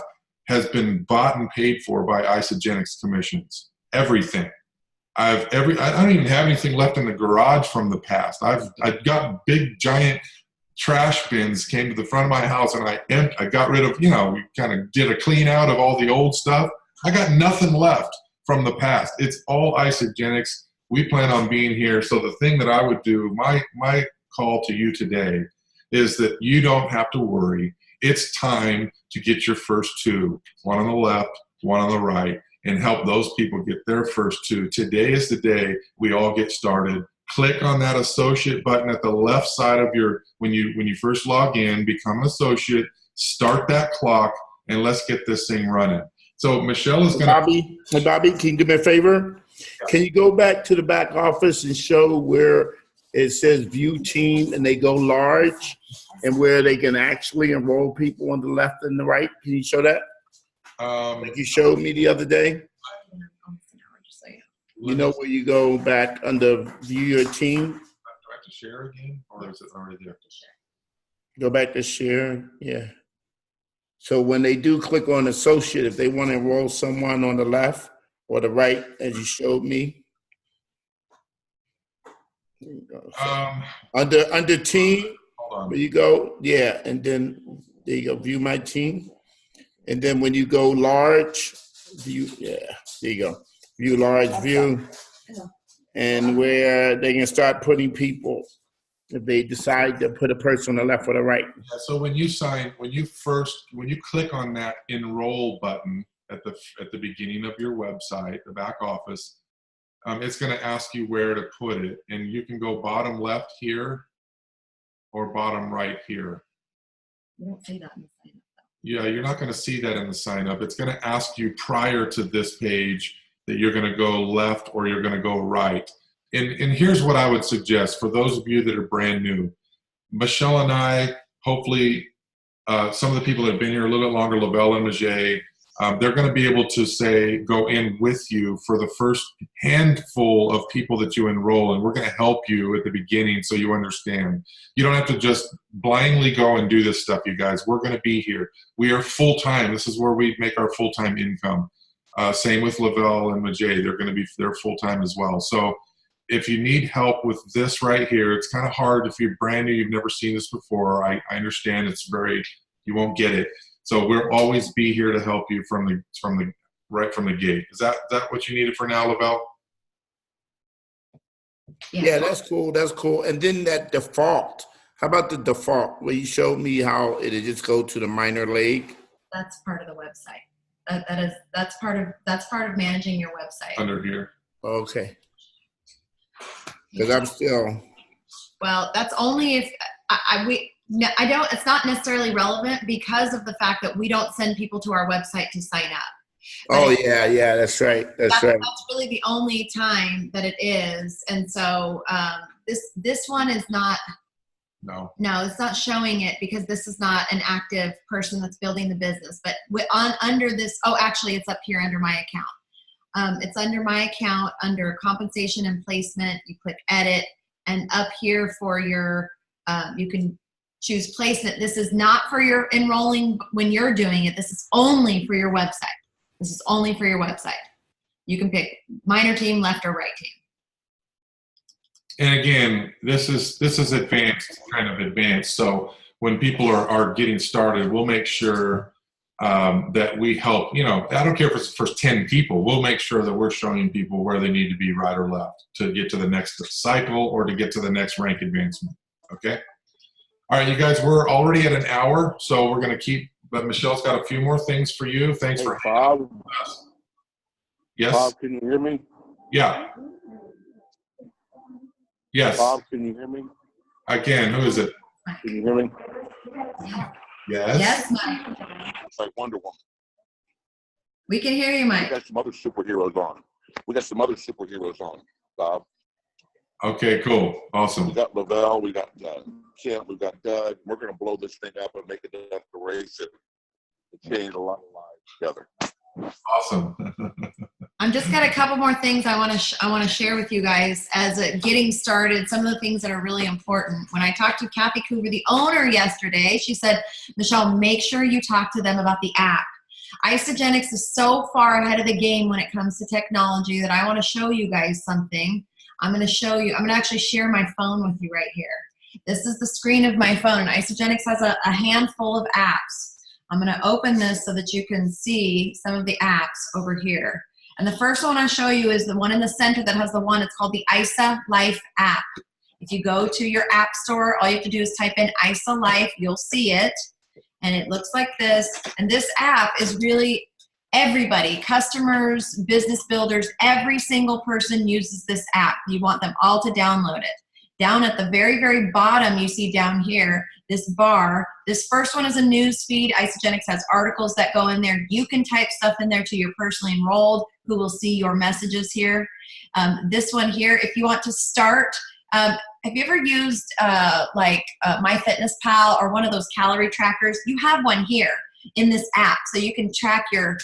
has been bought and paid for by Isagenix commissions. Everything. I don't even have anything left in the garage from the past. I've got big giant trash bins came to the front of my house and I got rid of, we kind of did a clean out of all the old stuff. I got nothing left from the past. It's all Isagenix. We plan on being here. So the thing that I would do, my call to you today is that you don't have to worry. It's time to get your first two, one on the left, one on the right, and help those people get their first two. Today is the day we all get started. Click on that associate button at the left side of when you first log in, become an associate, start that clock, and let's get this thing running. So Michelle is going to... Bobby, can you do me a favor? Yeah. Can you go back to the back office and show where it says view team and they go large and where they can actually enroll people on the left and the right? Can you show that? Like you showed me the other day? You know where you go back under view your team? Do I have to share again, or is it already there? Go back to share. Yeah. So when they do click on associate, if they want to enroll someone on the left or the right, as you showed me, there you go. So under team, Hold on. where you go, yeah, and then there you go, view my team, and then when you go large, view, yeah, there you go, view large view, and where they can start putting people if they decide to put a person on the left or the right. Yeah, so when you click on that enroll button at the beginning of your website, the back office, it's going to ask you where to put it, and you can go bottom left here or bottom right here. You don't see that in the sign up. Yeah, you're not going to see that in the sign up. It's going to ask you prior to this page that you're going to go left or you're going to go right. And here's what I would suggest for those of you that are brand new. Michelle and I, hopefully, some of the people that have been here a little bit longer, Lavelle and Majay, they're going to be able to go in with you for the first handful of people that you enroll, and we're going to help you at the beginning so you understand. You don't have to just blindly go and do this stuff, you guys. We're going to be here. We are full-time. This is where we make our full-time income. Same with Lavelle and Majay. They're full-time as well. So if you need help with this right here, it's kind of hard if you're brand new, you've never seen this before. I understand you won't get it. So we'll always be here to help you right from the gate. Is that what you needed for now, Lavelle? Yeah, that's cool. That's cool. And then that default. How about the default where you showed me how it'll just go to the minor league? That's part of the website. That's part of managing your website. Under here. Okay. Because I'm still. Well, that's only if it's not necessarily relevant because of the fact that we don't send people to our website to sign up. Oh, yeah, that's right. That's right. That's really the only time that it is. And so this one is not. No, it's not showing it because this is not an active person that's building the business. But under this, actually, it's up here under my account. It's under my account, under compensation and placement. You click edit, and up here for your, you can choose placement. This is not for your enrolling when you're doing it. This is only for your website. This is only for your website. You can pick minor team, left or right team. And again, this is advanced, kind of advanced. So when people are getting started, we'll make sure that we help. I don't care if it's the first 10 people. We'll make sure that we're showing people where they need to be right or left to get to the next cycle or to get to the next rank advancement. Okay? All right, you guys, we're already at an hour, so we're going to keep, but Michelle's got a few more things for you. Thanks for Bob. us. Yes? Bob, can you hear me? Yeah. Yes. Bob, can you hear me? I can. Who is it? Can you hear me? Yes. Yes, Mike. It's like Wonder Woman. We can hear you, We Mike. got some other superheroes on. Bob. Okay, cool. Awesome. We got Lavelle, we got Kim, we got Doug. We're going to blow this thing up and make it enough to race it and change a lot of lives together. Awesome. I'm just got a couple more things I want to share with you guys as getting started. Some of the things that are really important. When I talked to Kathy Coover, the owner, yesterday, she said, Michelle, make sure you talk to them about the app. Isagenix is so far ahead of the game when it comes to technology that I want to show you guys something. I'm going to actually share my phone with you right here. This is the screen of my phone. Isagenix has a handful of apps. I'm going to open this so that you can see some of the apps over here. And the first one I'll show you is the one in the center that has the one, it's called the ISA Life app. If you go to your app store, all you have to do is type in ISA Life, you'll see it. And it looks like this. And this app is really everybody, customers, business builders, every single person uses this app. You want them all to download it. Down at the very, very bottom, you see down here, this bar. This first one is a news feed. Isagenix has articles that go in there. You can type stuff in there to your personally enrolled who will see your messages here. This one here, if you want to start, have you ever used MyFitnessPal or one of those calorie trackers? You have one here in this app, so you can track your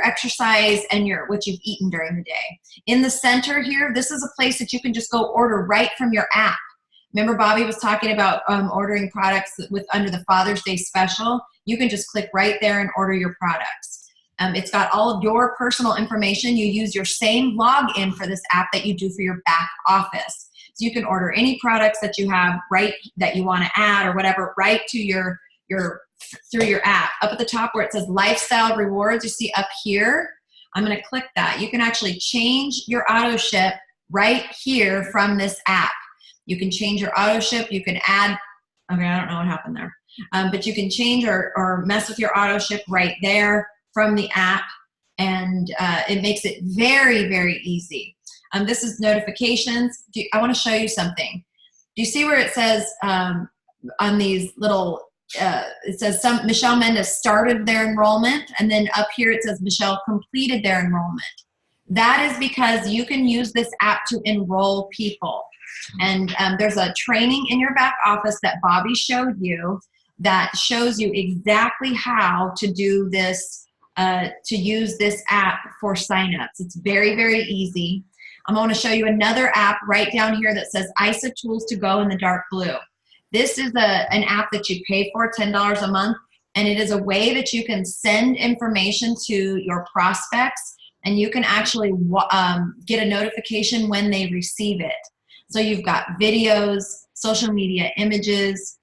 exercise and what you've eaten during the day. In the center here, this is a place that you can just go order right from your app. Remember Bobby was talking about ordering products with under the Father's Day special? You can just click right there and order your products. It's got all of your personal information. You use your same login for this app that you do for your back office. So you can order any products that you have that you want to add or whatever right to your through your app. Up at the top where it says Lifestyle Rewards, you see up here, I'm going to click that. You can actually change your auto ship right here from this app. You can change your auto ship. You can add, okay, I don't know what happened there. But you can change or mess with your auto ship right there from the app, and it makes it very, very easy. This is notifications. I want to show you something. Do you see where it says on these little, it says Michelle Mendez started their enrollment, and then up here it says Michelle completed their enrollment. That is because you can use this app to enroll people. And there's a training in your back office that Bobby showed you that shows you exactly how to do this, to use this app for signups. It's very, very easy. I'm going to show you another app right down here that says ISA Tools to Go in the dark blue. This is an app that you pay for $10 a month, and it is a way that you can send information to your prospects, and you can actually get a notification when they receive it. So you've got videos, social media images,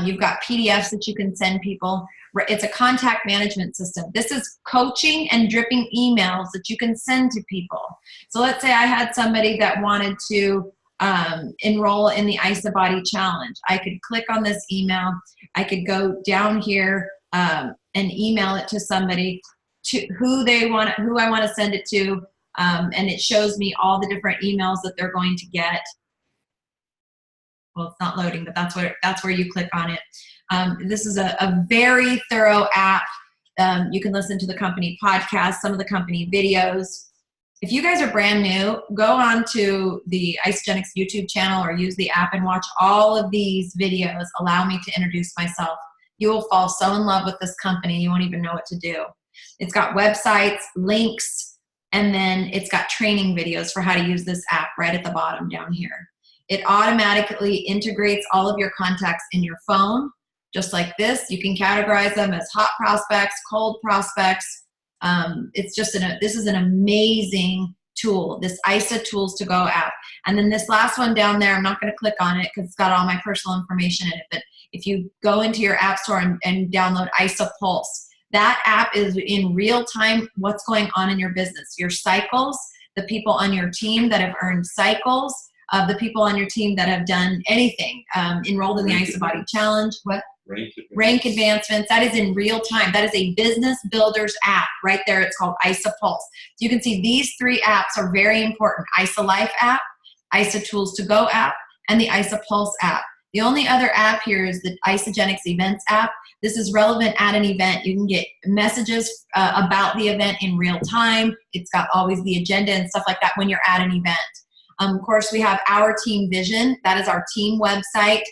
you've got PDFs that you can send people. It's a contact management system. This is coaching and dripping emails that you can send to people. So let's say I had somebody that wanted to enroll in the ISA Body Challenge. I could click on this email. I could go down here and email it to somebody who I want to send it to, and it shows me all the different emails that they're going to get. Well, it's not loading, but that's where you click on it. This is a very thorough app. You can listen to the company podcast, some of the company videos. If you guys are brand new, go on to the Isagenix YouTube channel or use the app and watch all of these videos. Allow me to introduce myself. You will fall so in love with this company, you won't even know what to do. It's got websites, links, and then it's got training videos for how to use this app right at the bottom down here. It automatically integrates all of your contacts in your phone, just like this. You can categorize them as hot prospects, cold prospects. This is an amazing tool, this ISA Tools to Go app. And then this last one down there, I'm not going to click on it because it's got all my personal information in it. But if you go into your app store and download ISA Pulse, that app is in real time what's going on in your business, your cycles, the people on your team that have earned cycles, the people on your team that have done anything, enrolled in the ISA Body Challenge. What? Rank advancements. That is in real time. That is a business builder's app right there. It's called ISA Pulse. So you can see these three apps are very important. ISA Life app, ISA Tools to Go app, and the ISA Pulse app. The only other app here is the Isagenix Events app. This is relevant at an event. You can get messages about the event in real time. It's got always the agenda and stuff like that when you're at an event. Of course, we have Our Team Vision. That is our team website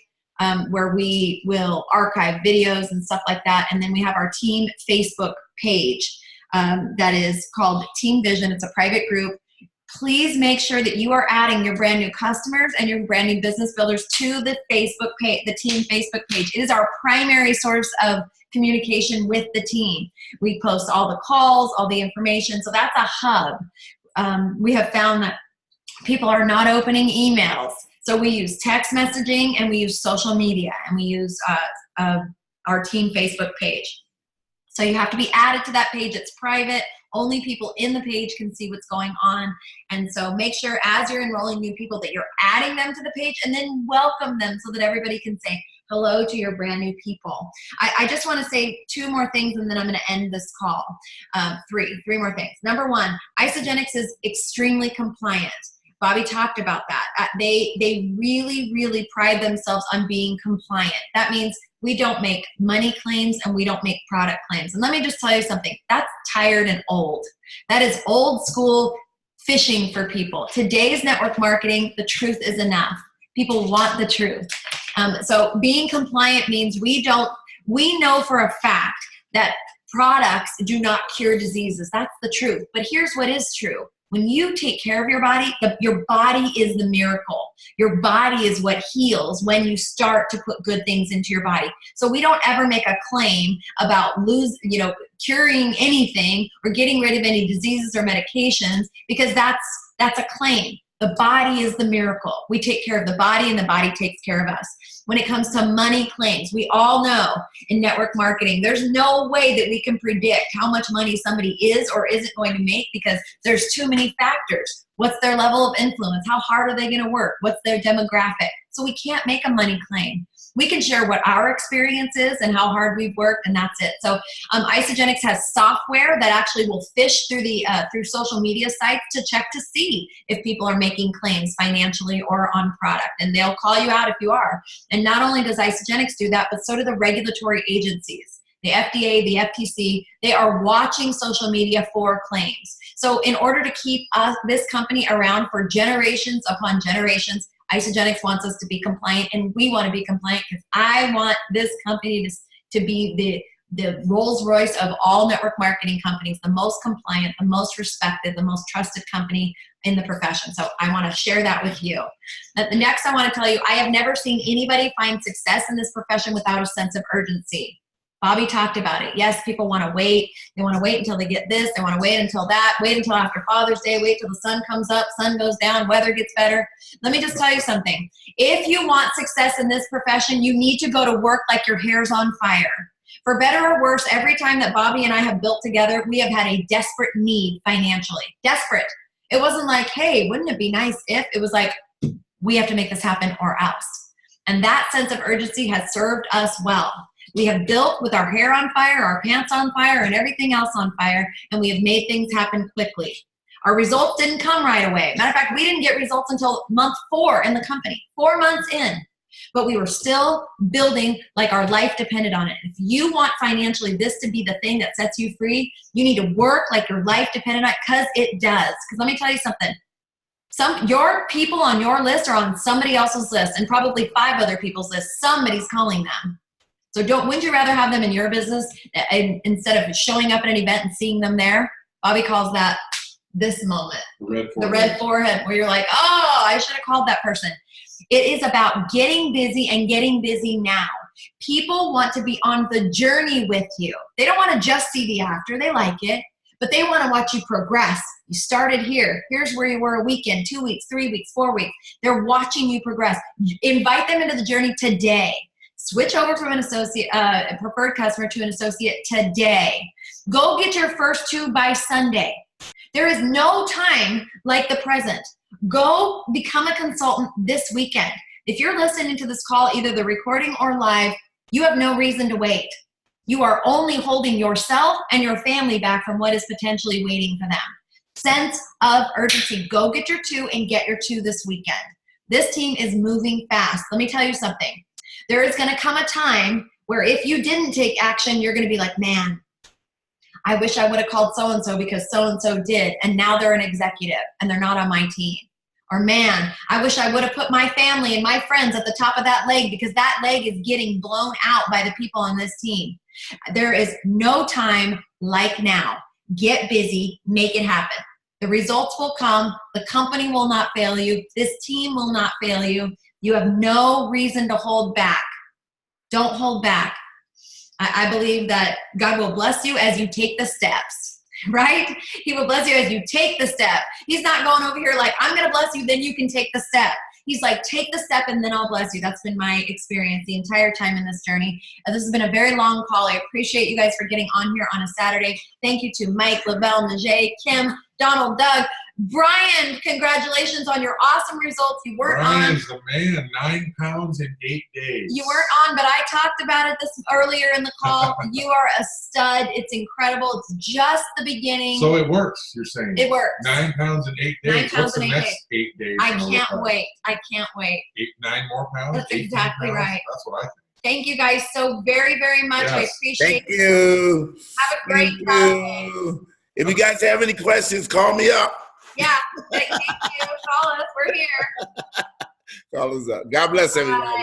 where we will archive videos and stuff like that. And then we have our team Facebook page that is called Team Vision. It's a private group. Please make sure that you are adding your brand new customers and your brand new business builders to the Facebook page, the team Facebook page. It is our primary source of communication with the team. We post all the calls, all the information. So that's a hub. We have found that people are not opening emails. So we use text messaging and we use social media and we use our team Facebook page. So you have to be added to that page. It's private. Only people in the page can see what's going on. And so make sure as you're enrolling new people that you're adding them to the page and then welcome them so that everybody can say hello to your brand new people. I just want to say two more things and then I'm going to end this call. Three more things. Number one, Isagenix is extremely compliant. Bobby talked about that. They really, really pride themselves on being compliant. That means we don't make money claims and we don't make product claims. And let me just tell you something. That's tired and old. That is old school fishing for people. Today's network marketing, the truth is enough. People want the truth. So being compliant means we know for a fact that products do not cure diseases. That's the truth. But here's what is true. When you take care of your body, your body is the miracle. Your body is what heals when you start to put good things into your body. So we don't ever make a claim about curing anything or getting rid of any diseases or medications, because that's a claim. The body is the miracle. We take care of the body and the body takes care of us. When it comes to money claims, we all know in network marketing, there's no way that we can predict how much money somebody is or isn't going to make, because there's too many factors. What's their level of influence? How hard are they going to work? What's their demographic? So we can't make a money claim. We can share what our experience is and how hard we've worked, and that's it. So Isagenix has software that actually will fish through through social media sites to check to see if people are making claims financially or on product, and they'll call you out if you are. And not only does Isagenix do that, but so do the regulatory agencies. The FDA, the FTC, they are watching social media for claims. So in order to keep this company around for generations upon generations, Isagenix wants us to be compliant, and we want to be compliant, because I want this company to be the Rolls Royce of all network marketing companies, the most compliant, the most respected, the most trusted company in the profession. So I want to share that with you. The next, I want to tell you, I have never seen anybody find success in this profession without a sense of urgency. Bobby talked about it. Yes, people want to wait. They want to wait until they get this. They want to wait until that. Wait until after Father's Day. Wait till the sun comes up, sun goes down, weather gets better. Let me just tell you something. If you want success in this profession, you need to go to work like your hair's on fire. For better or worse, every time that Bobby and I have built together, we have had a desperate need financially. Desperate. It wasn't like, hey, wouldn't it be nice if? It was like, we have to make this happen or else. And that sense of urgency has served us well. We have built with our hair on fire, our pants on fire, and everything else on fire, and we have made things happen quickly. Our results didn't come right away. Matter of fact, we didn't get results until month 4 in the company, 4 months in. But we were still building like our life depended on it. If you want financially this to be the thing that sets you free, you need to work like your life depended on it, because it does. Because let me tell you something. Your people on your list are on somebody else's list, and probably 5 other people's lists. Somebody's calling them. So wouldn't you rather have them in your business instead of showing up at an event and seeing them there? Bobby calls that this moment. The red forehead, where you're like, oh, I should have called that person. It is about getting busy and getting busy now. People want to be on the journey with you. They don't want to just see the after. They like it, but they want to watch you progress. You started here. Here's where you were a weekend, 2 weeks, 3 weeks, 4 weeks. They're watching you progress. Invite them into the journey today. Switch over from an associate, a preferred customer to an associate today. Go get your first 2 by Sunday. There is no time like the present. Go become a consultant this weekend. If you're listening to this call, either the recording or live, you have no reason to wait. You are only holding yourself and your family back from what is potentially waiting for them. Sense of urgency. Go get your 2 and get your 2 this weekend. This team is moving fast. Let me tell you something. There is going to come a time where if you didn't take action, you're going to be like, man, I wish I would have called so-and-so because so-and-so did, and now they're an executive and they're not on my team. Or man, I wish I would have put my family and my friends at the top of that leg because that leg is getting blown out by the people on this team. There is no time like now. Get busy, make it happen. The results will come. The company will not fail you. This team will not fail you. You have no reason to hold back. Don't hold back. I believe that God will bless you as you take the steps, right? He will bless you as you take the step. He's not going over here like, I'm going to bless you, then you can take the step. He's like, take the step and then I'll bless you. That's been my experience the entire time in this journey. This has been a very long call. I appreciate you guys for getting on here on a Saturday. Thank you to Mike, Lavelle, Najee, Kim, Donald, Doug. Brian, congratulations on your awesome results. You weren't on. Brian's the man, 9 pounds in 8 days. You weren't on, but I talked about it earlier in the call. You are a stud. It's incredible. It's just the beginning. So it works, you're saying? It works. 9 pounds in 8 days. 9 pounds What's the in 8 next days. 8 days? I can't wait. I can't wait. 9 more pounds? That's 18 exactly pounds? right. That's what I think. Thank you guys so very, very much. Yes. I appreciate Thank you. Have a great Friday. If you guys have any questions, call me up. Yeah. Thank you. Call us. We're here. Call us up. God bless everybody.